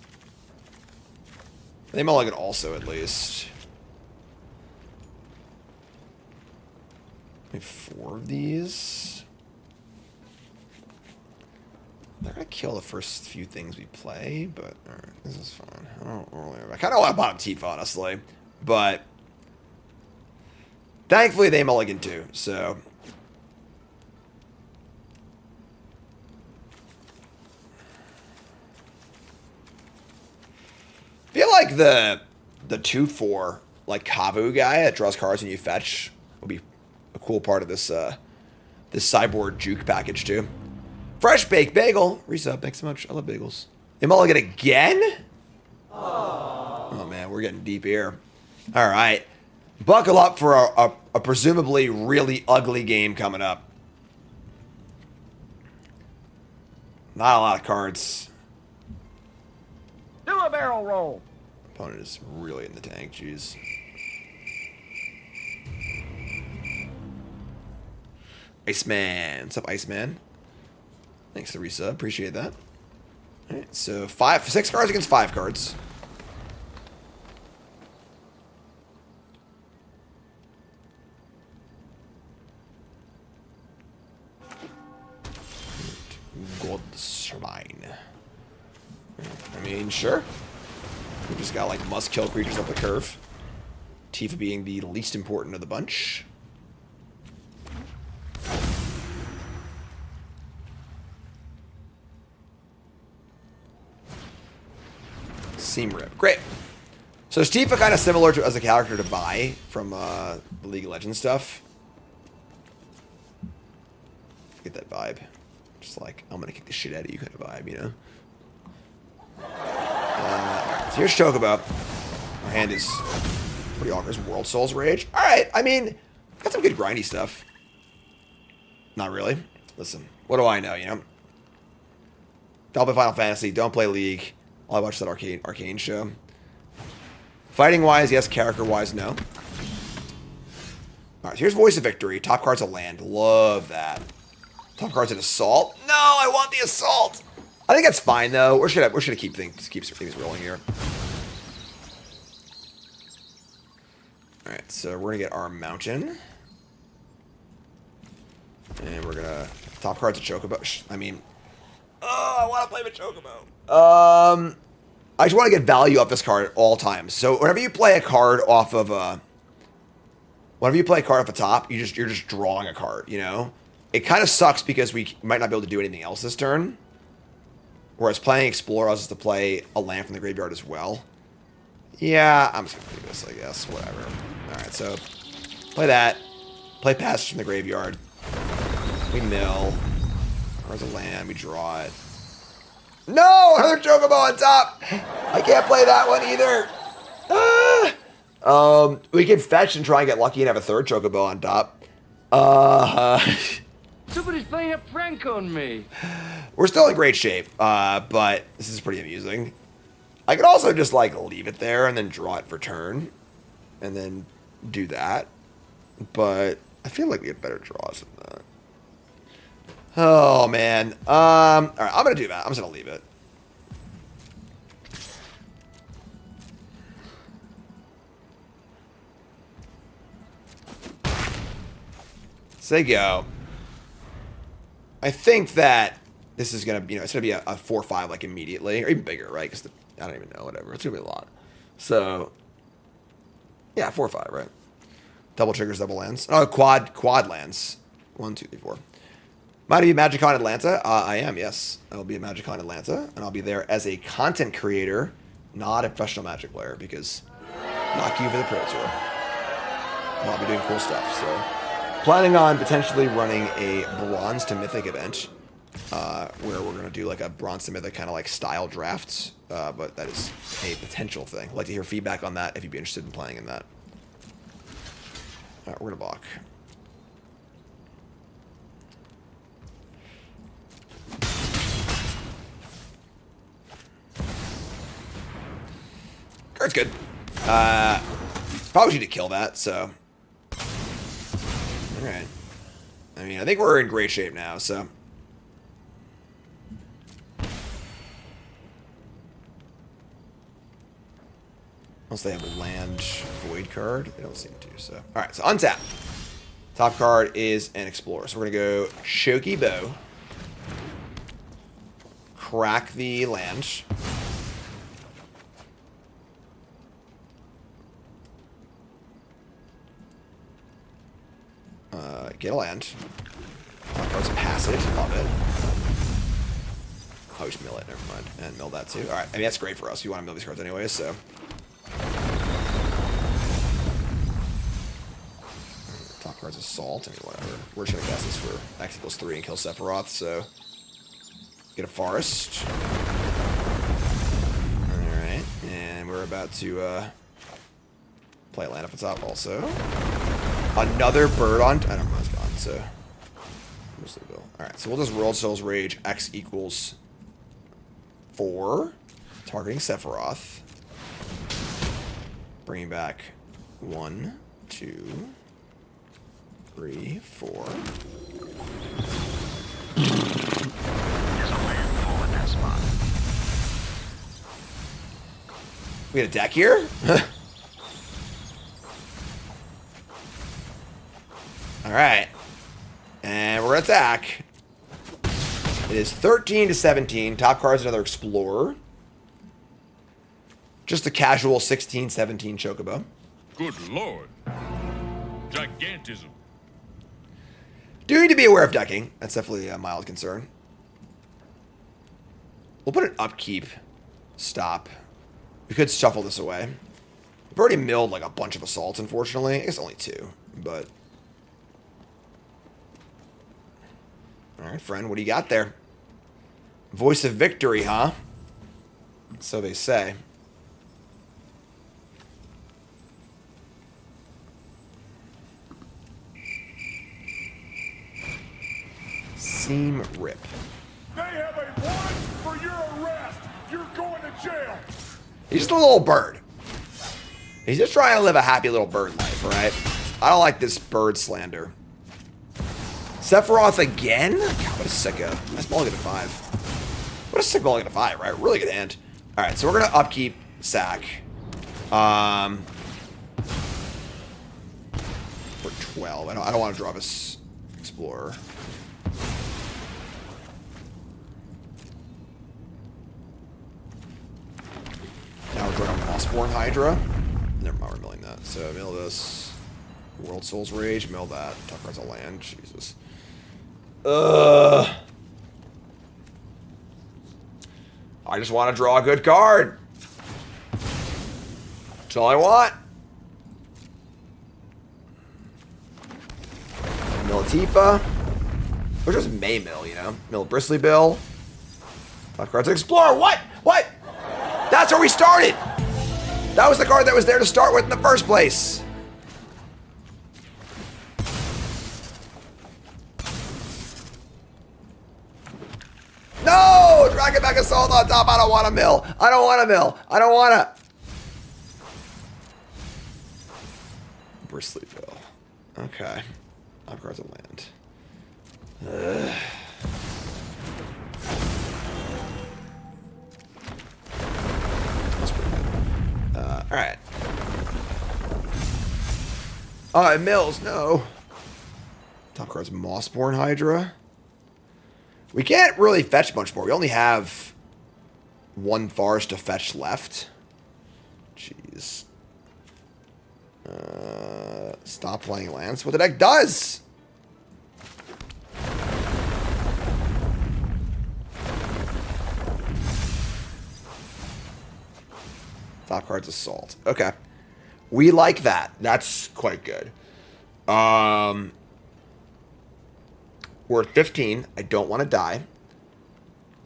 They mulligan also, at least. Maybe 4 of these. They're going to kill the first few things we play, but alright, this is fine. I kind of want to bottom Tifa, honestly. But thankfully, they mulligan too, so. I feel like the 2/4 like Kavu guy that draws cards and you fetch will be a cool part of this this sideboard juke package too. Fresh baked bagel. Resub, thanks so much. I love bagels. They mulligan again? Oh man, we're getting deep here. All right. Buckle up for a presumably really ugly game coming up. Not a lot of cards. Do a barrel roll. Opponent is really in the tank, jeez. Iceman. What's up, Iceman? Thanks, Teresa. Appreciate that. Alright, so 6 cards against 5 cards. Gold Shrine. I mean, sure. We just got like must kill creatures up the curve. Tifa being the least important of the bunch. Seam Rip. Great. So is Tifa kind of similar to as a character to Vi from the League of Legends stuff? Get that vibe. Just like, I'm gonna kick the shit out of you kind of vibe, you know? Alright, so here's Chocobo. Our hand is pretty awkward. World Souls Rage. Alright, I mean, got some good grindy stuff. Not really. Listen, what do I know, you know? Don't play Final Fantasy, don't play League. I watched that Arcane show. Fighting-wise, yes. Character-wise, no. Alright, so here's Voice of Victory. Top card's a land. Love that. Top card's an Assault. No, I want the Assault! I think that's fine, though. We're gonna keep things rolling here. Alright, so we're gonna get our Mountain. And we're gonna... Top card's a Chocobo. I mean... Oh, I want to play with Chocobo. I just want to get value off this card at all times. So whenever you play a card off of the top, you're just drawing a card, you know? It kind of sucks because we might not be able to do anything else this turn. Whereas playing Explore allows us to play a land from the graveyard as well. Yeah, I'm just going to do this, I guess. Whatever. Alright, so play that. Play Passage from the graveyard. We mill. There's a land. We draw it. No! Another Chocobo on top! I can't play that one either. We can fetch and try and get lucky and have a third Chocobo on top. Somebody's playing a prank on me. We're still in great shape, but this is pretty amusing. I could also just, like, leave it there and then draw it for turn. And then do that. But I feel like we have better draws than that. Oh, man. Alright, I'm going to do that. I'm just going to leave it. Say go. I think that this is going to, it's going to be a 4-5, like, immediately. Or even bigger, right? Because I don't even know, whatever. It's going to be a lot. So, yeah, 4-5, right? Double triggers, double lands. Oh, quad lands. 1, 2, 3, 4. Might be MagicCon Atlanta. I am, yes. I'll be at MagicCon Atlanta, and I'll be there as a content creator, not a professional Magic player, because not queue for the Pro Tour. I'll be doing cool stuff, so. Planning on potentially running a Bronze to Mythic event, where we're going to do like a Bronze to Mythic kind of like style drafts, but that is a potential thing. I'd like to hear feedback on that if you'd be interested in playing in that. Alright, we're going to block. Card's good. Probably need to kill that, so. Alright. I mean, I think we're in great shape now, so. Unless they have a land void card. They don't seem to, so. Alright, so untap. Top card is an Explorer. So we're going to go Chocobo. Crack the land. Get a land. Card's Passage. Love it. Oh, just mill it. Never mind. And mill that too. Alright. I mean, that's great for us. We want to mill these cards anyways, so. Top card's Assault. I mean, whatever. We're just going to cast this for X equals 3 and kill Sephiroth, so. Get a Forest. Alright. And we're about to play a land up the top also. Another bird on... I don't know, it's gone, so... Alright, so we'll just World Souls Rage. X equals 4. Targeting Sephiroth. Bringing back 1, 2, 3, 4. There's a landfall in that spot. We got a deck here? Alright. And we're going to attack. It is 13 to 17. Top card's another Explorer. Just a casual 16, 17 Chocobo. Good lord. Gigantism. Do need to be aware of decking. That's definitely a mild concern. We'll put an upkeep stop. We could shuffle this away. We've already milled like a bunch of assaults, unfortunately. I guess only 2, but... Alright, friend, what do you got there? Voice of victory, huh? So they say. Seam rip. They have a warrant for your arrest. You're going to jail. He's just a little bird. He's just trying to live a happy little bird life, right? I don't like this bird slander. Sephiroth again? God, what a sicko. Nice mulligan to 5. What a sick mulligan to 5, right? Really good hand. Alright, so we're going to upkeep sack. For 12. I don't want to draw this Explorer. Now we're drawing Mossborn Hydra. Never mind, we're milling that. So mill this. World Soul's Rage, mill that. Top card's a land. Jesus. I just want to draw a good card. That's all I want. Mill Tifa. Or just May mill, you know? Mill Bristly Bill. Top card's Explorer. What? What? That's where we started. That was the card that was there to start with in the first place. No! Dragonback Assault on top. I don't want to mill. I don't want to mill. I don't want to. Bristly Bill. Okay. Top card's a land. That's pretty good. Alright. Oh, it mills. No. Top card's Mossborn Hydra. We can't really fetch much more. We only have 1 forest to fetch left. Jeez. Stop playing lands. What the deck does! Top card's Assault. Okay. We like that. That's quite good. We're at 15. I don't want to die.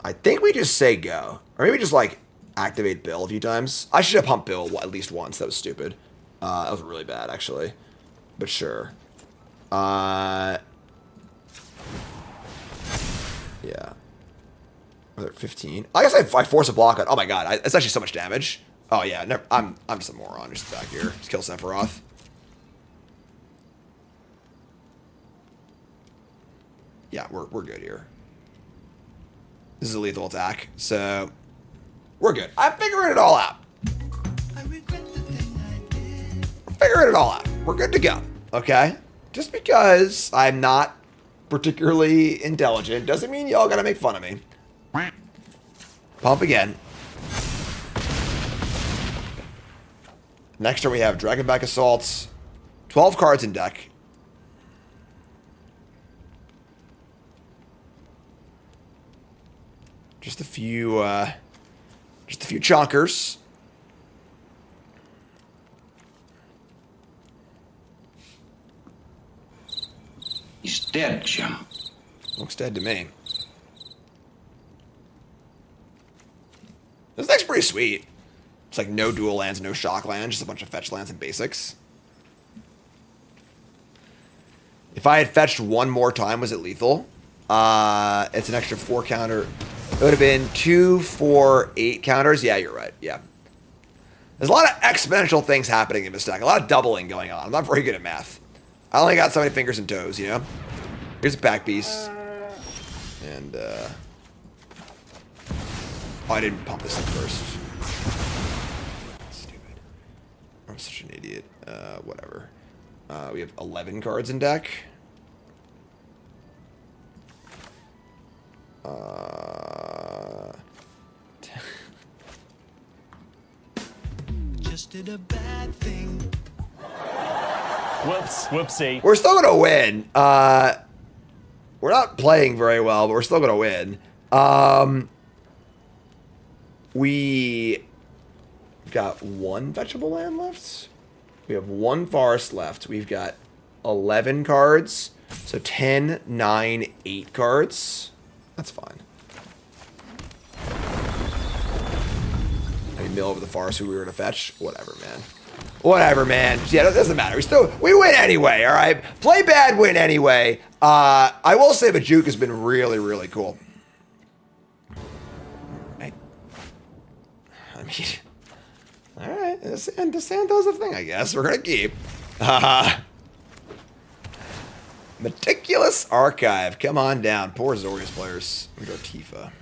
I think we just say go. Or maybe just, like, activate Bill a few times. I should have pumped Bill at least once. That was stupid. That was really bad, actually. But sure. Yeah. We're at 15. I guess I force a block on... Oh, my God. It's actually so much damage. Oh, yeah. Never, I'm just a moron. Just back here. Just kill Sephiroth. Yeah, we're good here. This is a lethal attack, so we're good. I'm figuring it all out. I'm figuring it all out. We're good to go, okay? Just because I'm not particularly intelligent doesn't mean y'all gotta make fun of me. Pump again. Next turn we have Dragonback Assaults. 12 cards in deck. Just a few chonkers. He's dead, Jim. Looks dead to me. This deck's pretty sweet. It's like no dual lands, no shock lands, just a bunch of fetch lands and basics. If I had fetched 1 more time, was it lethal? It's an extra 4 counter. It would have been 2, 4, 8 counters. Yeah, you're right. Yeah. There's a lot of exponential things happening in this deck. A lot of doubling going on. I'm not very good at math. I only got so many fingers and toes, you know? Here's a back piece. And, oh, I didn't pump this in first. Stupid. I'm such an idiot. Whatever. We have 11 cards in deck. just did a bad thing. Whoops. Whoopsie. We're still gonna win. We're not playing very well, but we're still gonna win. We got one vegetable land left. We have one forest left. We've got 11 cards. So 10, 9, 8 cards. That's fine. I mean, mill over the forest who we were to fetch. Whatever, man. Whatever, man. Yeah, it doesn't matter. We win anyway, all right? Play bad, win anyway. I will say the juke has been really, really cool. Right. I mean, all right. DeSanto's a thing, I guess. We're going to keep. Meticulous Archive. Come on down. Poor Zorius players. We go Tifa.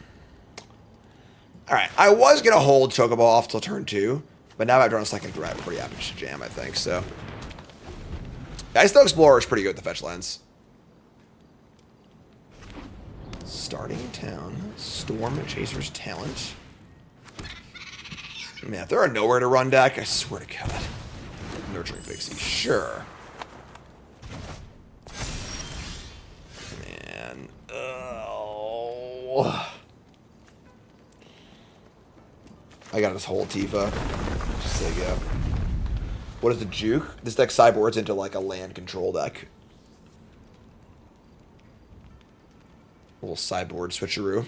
All right. I was going to hold Chocobo off till turn 2. But now I've drawn a second threat. We're pretty happy to jam, I think, so. Ice Explorer is pretty good with the fetch lens. Starting town. Storm Chaser's Talent. Man, if there are nowhere to run deck, I swear to God. Nurturing Pixie, sure. Man. Oh. I got this whole Tifa. Just there you go. What is the juke? This deck sideboards into like a land control deck. A little sideboard switcheroo.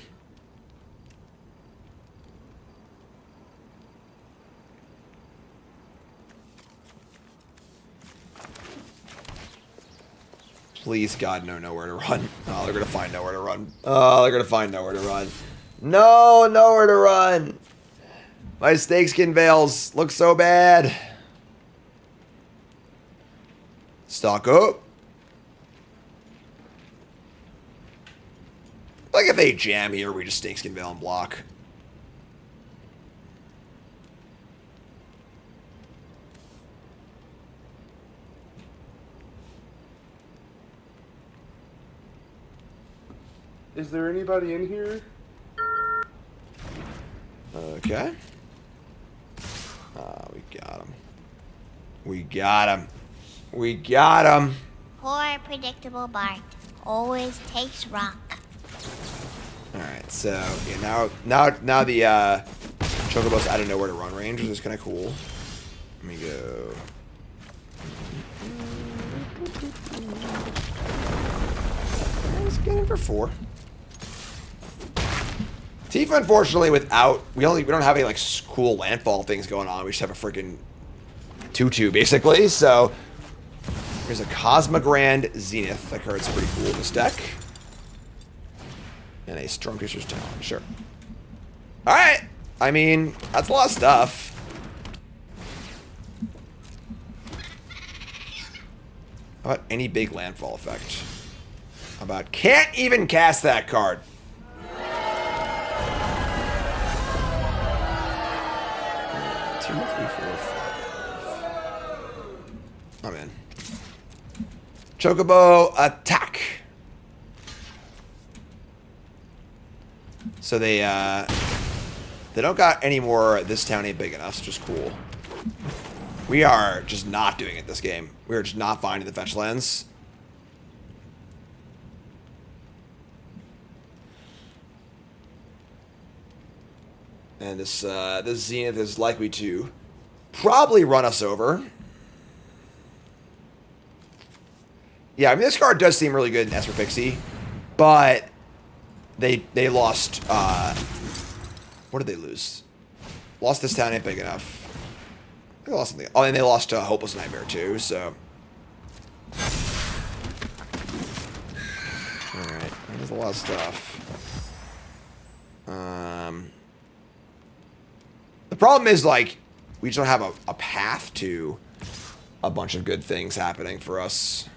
Please, God, no, nowhere to run. Oh, they're gonna find nowhere to run. Oh, they're gonna find nowhere to run. No, nowhere to run. My snakeskin veils look so bad. Stock up. Like if they jam here, we just snakeskin veil and block. Is there anybody in here? Okay. We got him. We got him. We got him. Poor predictable Bart. Always takes rock. Alright, so yeah, now the Chocobo's out of nowhere to run range, which is kinda cool. Let me go. Let's get in for 4. Tifa, unfortunately, without we don't have any like cool landfall things going on. We just have a freaking 2/2 basically. So there's a Cosmogrand Zenith. That card's pretty cool in this deck. And a Stormchaser's Talent. Sure. All right. I mean, that's a lot of stuff. How about any big landfall effect? How about can't even cast that card? I'm in. Chocobo attack. So they don't got any more. This town ain't big enough. It's just cool. We are just not doing it this game. We are just not finding the fetch lands. And this Zenith is likely to probably run us over. Yeah, I mean, this card does seem really good in Esper Pixie, but they lost, what did they lose? Lost this town ain't big enough. They lost something. Oh, and they lost Hopeless Nightmare too, so. Alright, there's a lot of stuff. The problem is, like, we just don't have a path to a bunch of good things happening for us.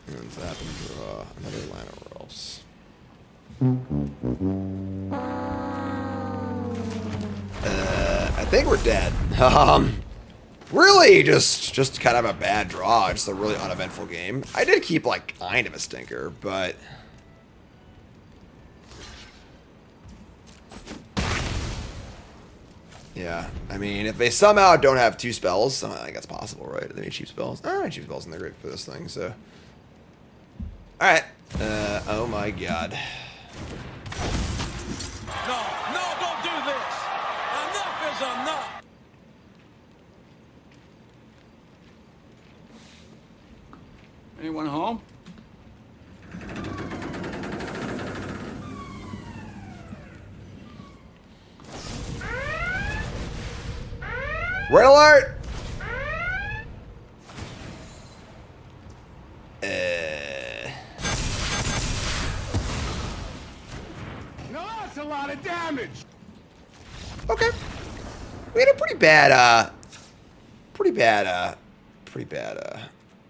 And that and draw another line of rolls. I think we're dead. Really, just kind of a bad draw. Just a really uneventful game. I did keep, like, kind of a stinker, but... Yeah, I mean, if they somehow don't have 2 spells, I think that's possible, right? They need cheap spells. Oh, cheap spells, and they're great for this thing, so... Alright. Oh my god. No, don't do this. Enough is enough. Anyone home? Red alert! No, that's a lot of damage. Okay. We had a pretty bad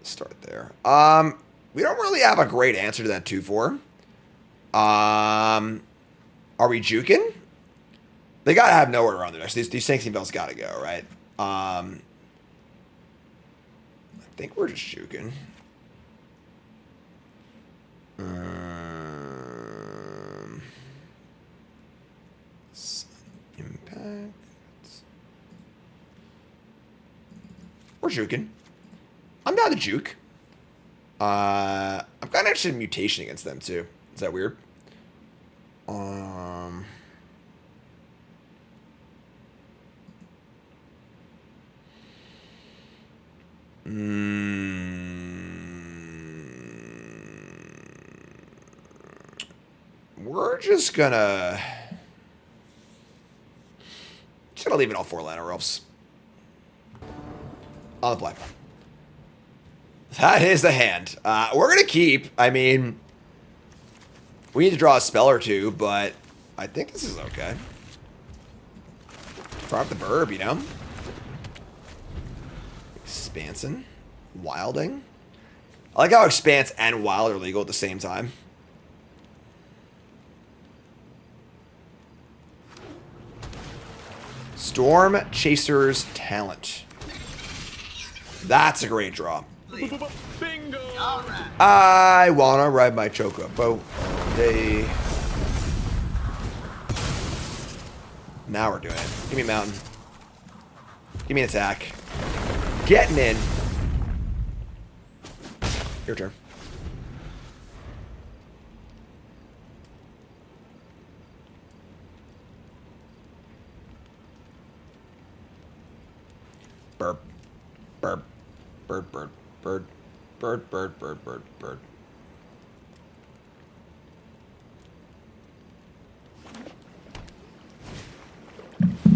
start there. We don't really have a great answer to that 2-4. Are we juking? They gotta have nowhere around the next. These Sancting Bells gotta go, right? I think we're just juking. Impact. We're juking. I'm down to juke. I'm kind of interested in mutation against them too. Is that weird? We're just gonna leave it all 4 Llanowar Elves on the play. That is the hand. We're gonna keep. I mean, we need to draw a spell or 2, but I think this is okay. Drop the burb, you know. Expansion, wilding. I like how expanse and wild are legal at the same time. Storm Chaser's Talent. That's a great draw. Bingo! I wanna ride my chocobo. They. Now we're doing it. Give me a mountain. Give me an attack. Getting in. Your turn. Burp. Burp. Bird, bird, bird, bird, bird, bird, bird, bird.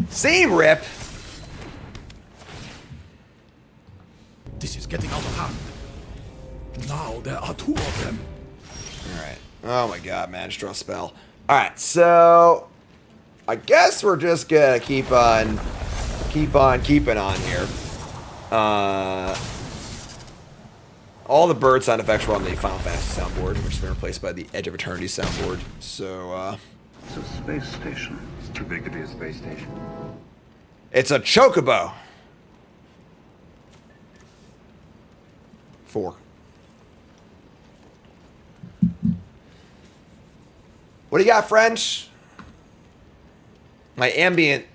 Same rip. This is getting out of hand. Now there are 2 of them. Alright. Oh my god, man. Just draw a spell. Alright, so I guess we're just gonna keep on keeping on here. All the bird sound effects were on the Final Fantasy soundboard, which has been replaced by the Edge of Eternities soundboard. So, It's a space station. It's too big to be a space station. It's a chocobo. 4. What do you got, French? My ambient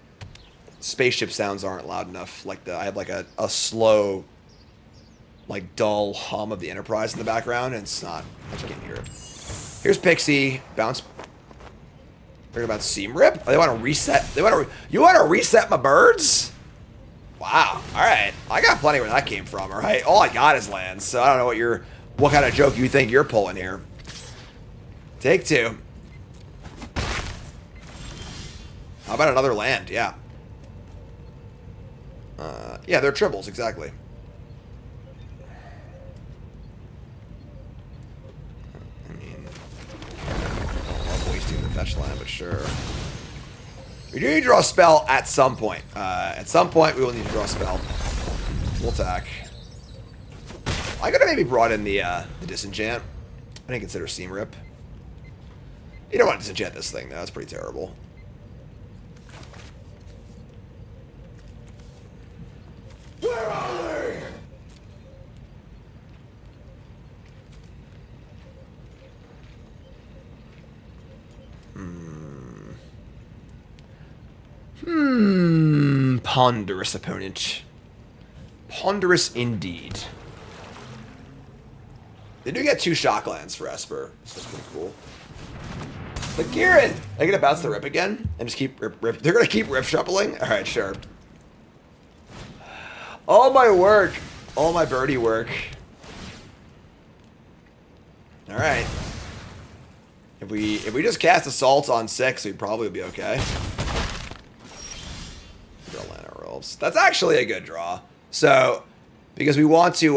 spaceship sounds aren't loud enough. Like I have like a slow, like dull hum of the Enterprise in the background, and it's not. I just can't hear it. Here's Pixie. Bounce. They're about Seam Rip. Oh, they want to reset. You want to reset my birds? Wow. All right. I got plenty where that came from. All right. All I got is lands, so I don't know what kind of joke you think you're pulling here. Take 2. How about another land? Yeah. Yeah, they're triples, exactly. I mean, I don't love wasting the fetch land, but sure. We do need to draw a spell at some point. At some point, we will need to draw a spell. We'll attack. I could have maybe brought in the disenchant. I didn't consider Seam Rip. You don't want to disenchant this thing, though. That's pretty terrible. Where Ponderous opponent. Ponderous indeed. They do get 2 shocklands for Esper, so that's pretty cool. But Kieran, are gonna bounce the rip again and just keep rip? They're gonna keep rip shuffling. All right, sure. All my work, all my birdie work. All right. If we just cast Assault on 6, we'd probably be okay. Draw land our rolls. That's actually a good draw. So, because we want to,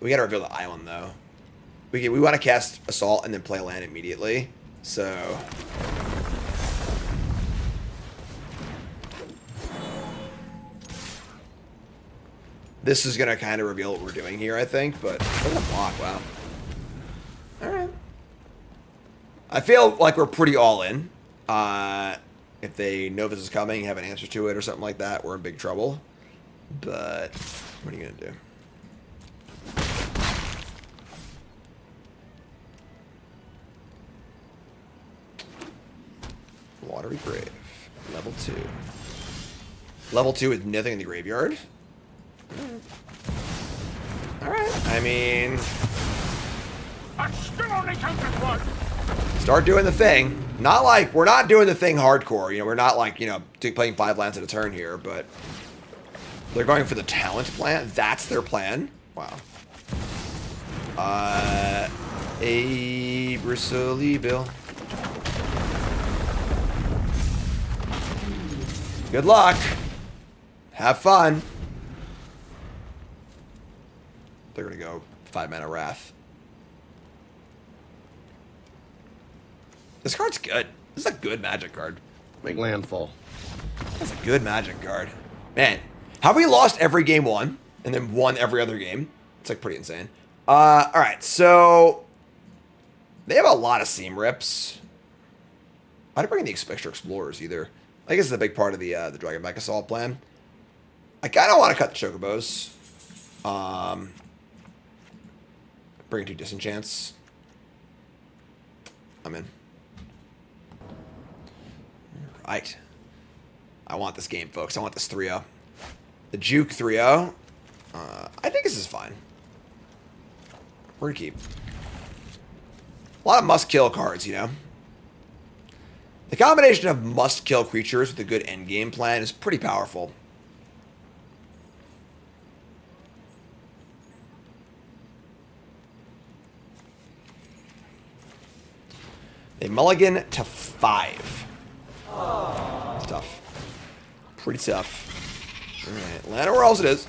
we gotta reveal the island though. We want to cast Assault and then play land immediately. So, this is gonna kind of reveal what we're doing here, I think. But look at the block, wow. All right. I feel like we're pretty all in. If they know this is coming, have an answer to it or something like that, we're in big trouble. But what are you gonna do? Watery Grave. Level 2. Level 2 with nothing in the graveyard. Alright. I mean, start doing the thing. Not like, we're not doing the thing hardcore. You know, we're not like, you know, playing 5 lands at a turn here, but they're going for the talent plan. That's their plan. Wow. A bristly bill. Good luck. Have fun. They're gonna go 5 mana Wrath. This card's good. This is a good Magic card. Make landfall. That's a good Magic card. Man, have we lost every game 1 and then won every other game? It's like pretty insane. Alright, so they have a lot of seam rips. I didn't bring in the extra explorers either. I guess it's a big part of the Dragonback Assault plan. I kind of want to cut the Chocobos. Bring 2 disenchants. I'm in. Right. I want this game, folks. I want this 3-0. The Juke 3-0. I think this is fine. We're gonna keep. A lot of must-kill cards, you know? The combination of must-kill creatures with a good endgame plan is pretty powerful. They mulligan to 5. It's tough. Pretty tough. Alright, land or else it is.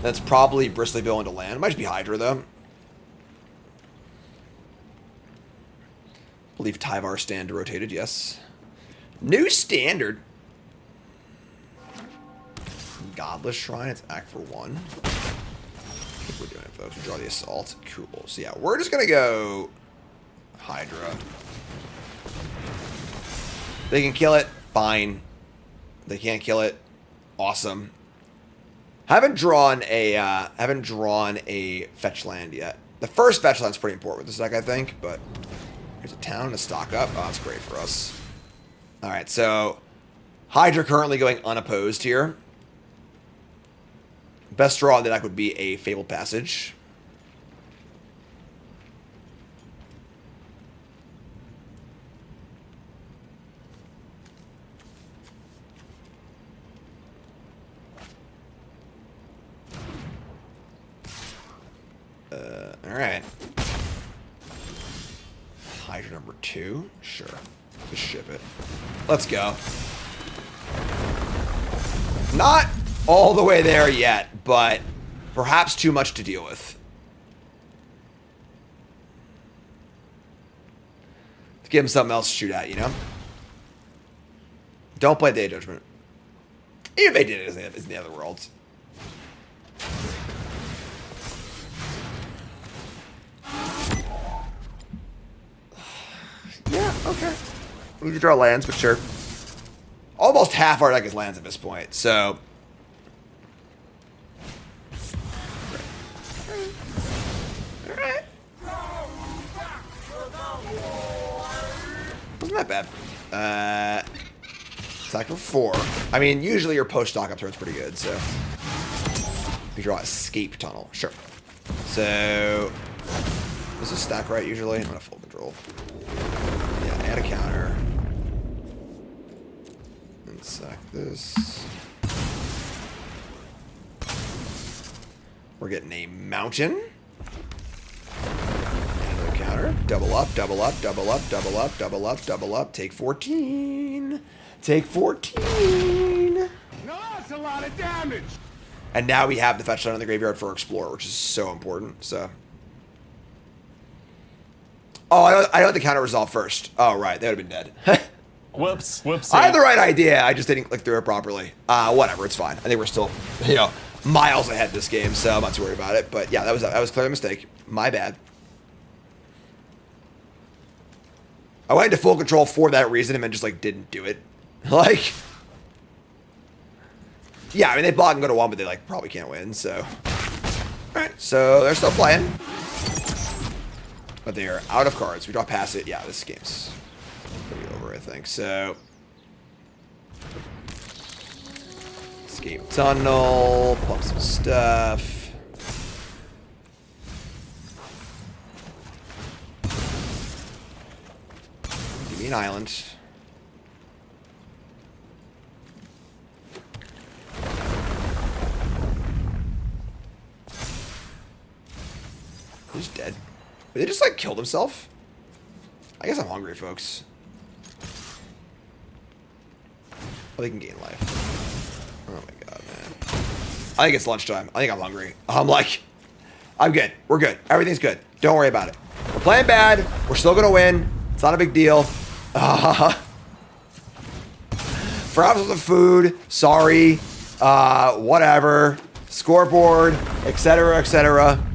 That's probably Bristly Bill into land. It might just be Hydra, though. I believe Tyvar stand rotated, yes. New standard. Godless Shrine, it's Act for 1. I think we're doing it, folks. We draw the Assault. Cool. So, yeah, we're just going to go Hydra. They can kill it, fine. They can't kill it, awesome. Haven't drawn a fetch land yet. The first fetch land's pretty important with this deck, I think, but here's a town to stock up. Oh, that's great for us. Alright, so Hydra currently going unopposed here. Best draw in the deck would be a Fabled Passage. Alright. Hydra number 2? Sure. Just ship it. Let's go. Not all the way there yet, but perhaps too much to deal with. Let's give him something else to shoot at, you know? Don't play Day Judgment. Even if they did it in the other worlds. Yeah, okay. We need to draw lands, but sure. Almost half our deck is lands at this point, so. Alright. Wasn't that bad. Attack for 4. I mean, usually your post-stock up turn's pretty good, so. We draw Escape Tunnel. Sure. So, this is stack right usually. I'm gonna full control. Yeah, add a counter. And sack this. We're getting a mountain. Another counter. Double up, double up, double up, double up, double up, double up. Take 14. Take 14. No, that's a lot of damage. And now we have the fetch land in the graveyard for Explorer, which is so important. So, oh, I know the counter resolve first. Oh, right, they would have been dead. Whoops, whoops. I had the right idea. I just didn't click through it properly. Whatever, it's fine. I think we're still, miles ahead this game, so I'm not too worried about it. But yeah, that was clearly a mistake. My bad. I went into full control for that reason and then just like didn't do it. Like. Yeah, I mean, they block and go to 1, but they, like, probably can't win, so. Alright, so they're still playing. But they are out of cards. We draw past it. Yeah, this game's pretty over, I think. So. Escape Tunnel. Pump some stuff. Give me an island. He's dead. Did they just like kill himself? I guess I'm hungry, folks. Oh, they can gain life. Oh my god, man. I think it's lunchtime. I think I'm hungry. I'm good. We're good. Everything's good. Don't worry about it. We're playing bad. We're still gonna win. It's not a big deal. Perhaps with the food. Sorry. Whatever. Scoreboard, etc., etc.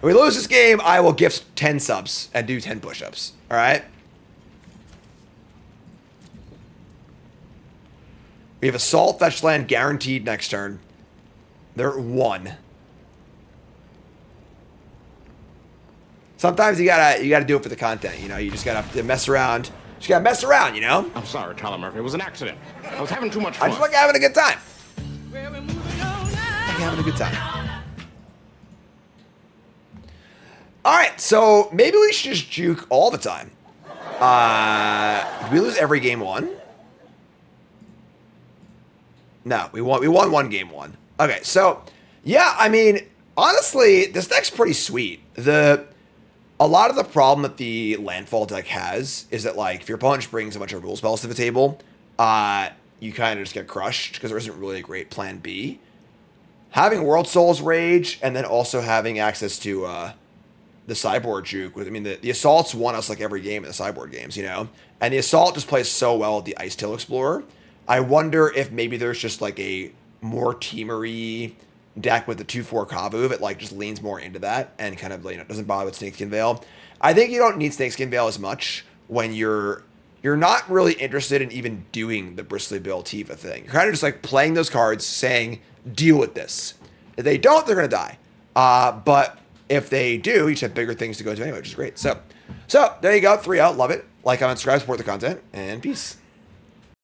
If we lose this game, I will gift 10 subs and do 10 push-ups. All right? We have Assault, Fetch Land guaranteed next turn. They're at 1. Sometimes you gotta do it for the content, You just gotta have to mess around. Just gotta mess around, I'm sorry, Tyler Murphy. It was an accident. I was having too much fun. I just like having a good time. Like having a good time. All right, so maybe we should just juke all the time. Did we lose every game 1? No, we won 1 game 1. Okay, so yeah, I mean, honestly, this deck's pretty sweet. A lot of the problem that the Landfall deck has is that like if your opponent just brings a bunch of rule spells to the table, you kind of just get crushed because there isn't really a great plan B. Having World Soul's Rage and then also having access to the sideboard juke. I mean, the Assaults won us like every game in the sideboard games, And the Assault just plays so well with the Ice Tail Explorer. I wonder if maybe there's just like a more teamery deck with the 2/4 Kavu that like just leans more into that and kind of doesn't bother with Snakeskin Veil. I think you don't need Snakeskin Veil as much when you're not really interested in even doing the Bristly Bill Tifa thing. You're kind of just like playing those cards, saying, deal with this. If they don't, they're gonna die. But if they do, you just have bigger things to go to anyway, which is great. So there you go. 3 out. Love it. Like, comment, subscribe, support the content, and peace.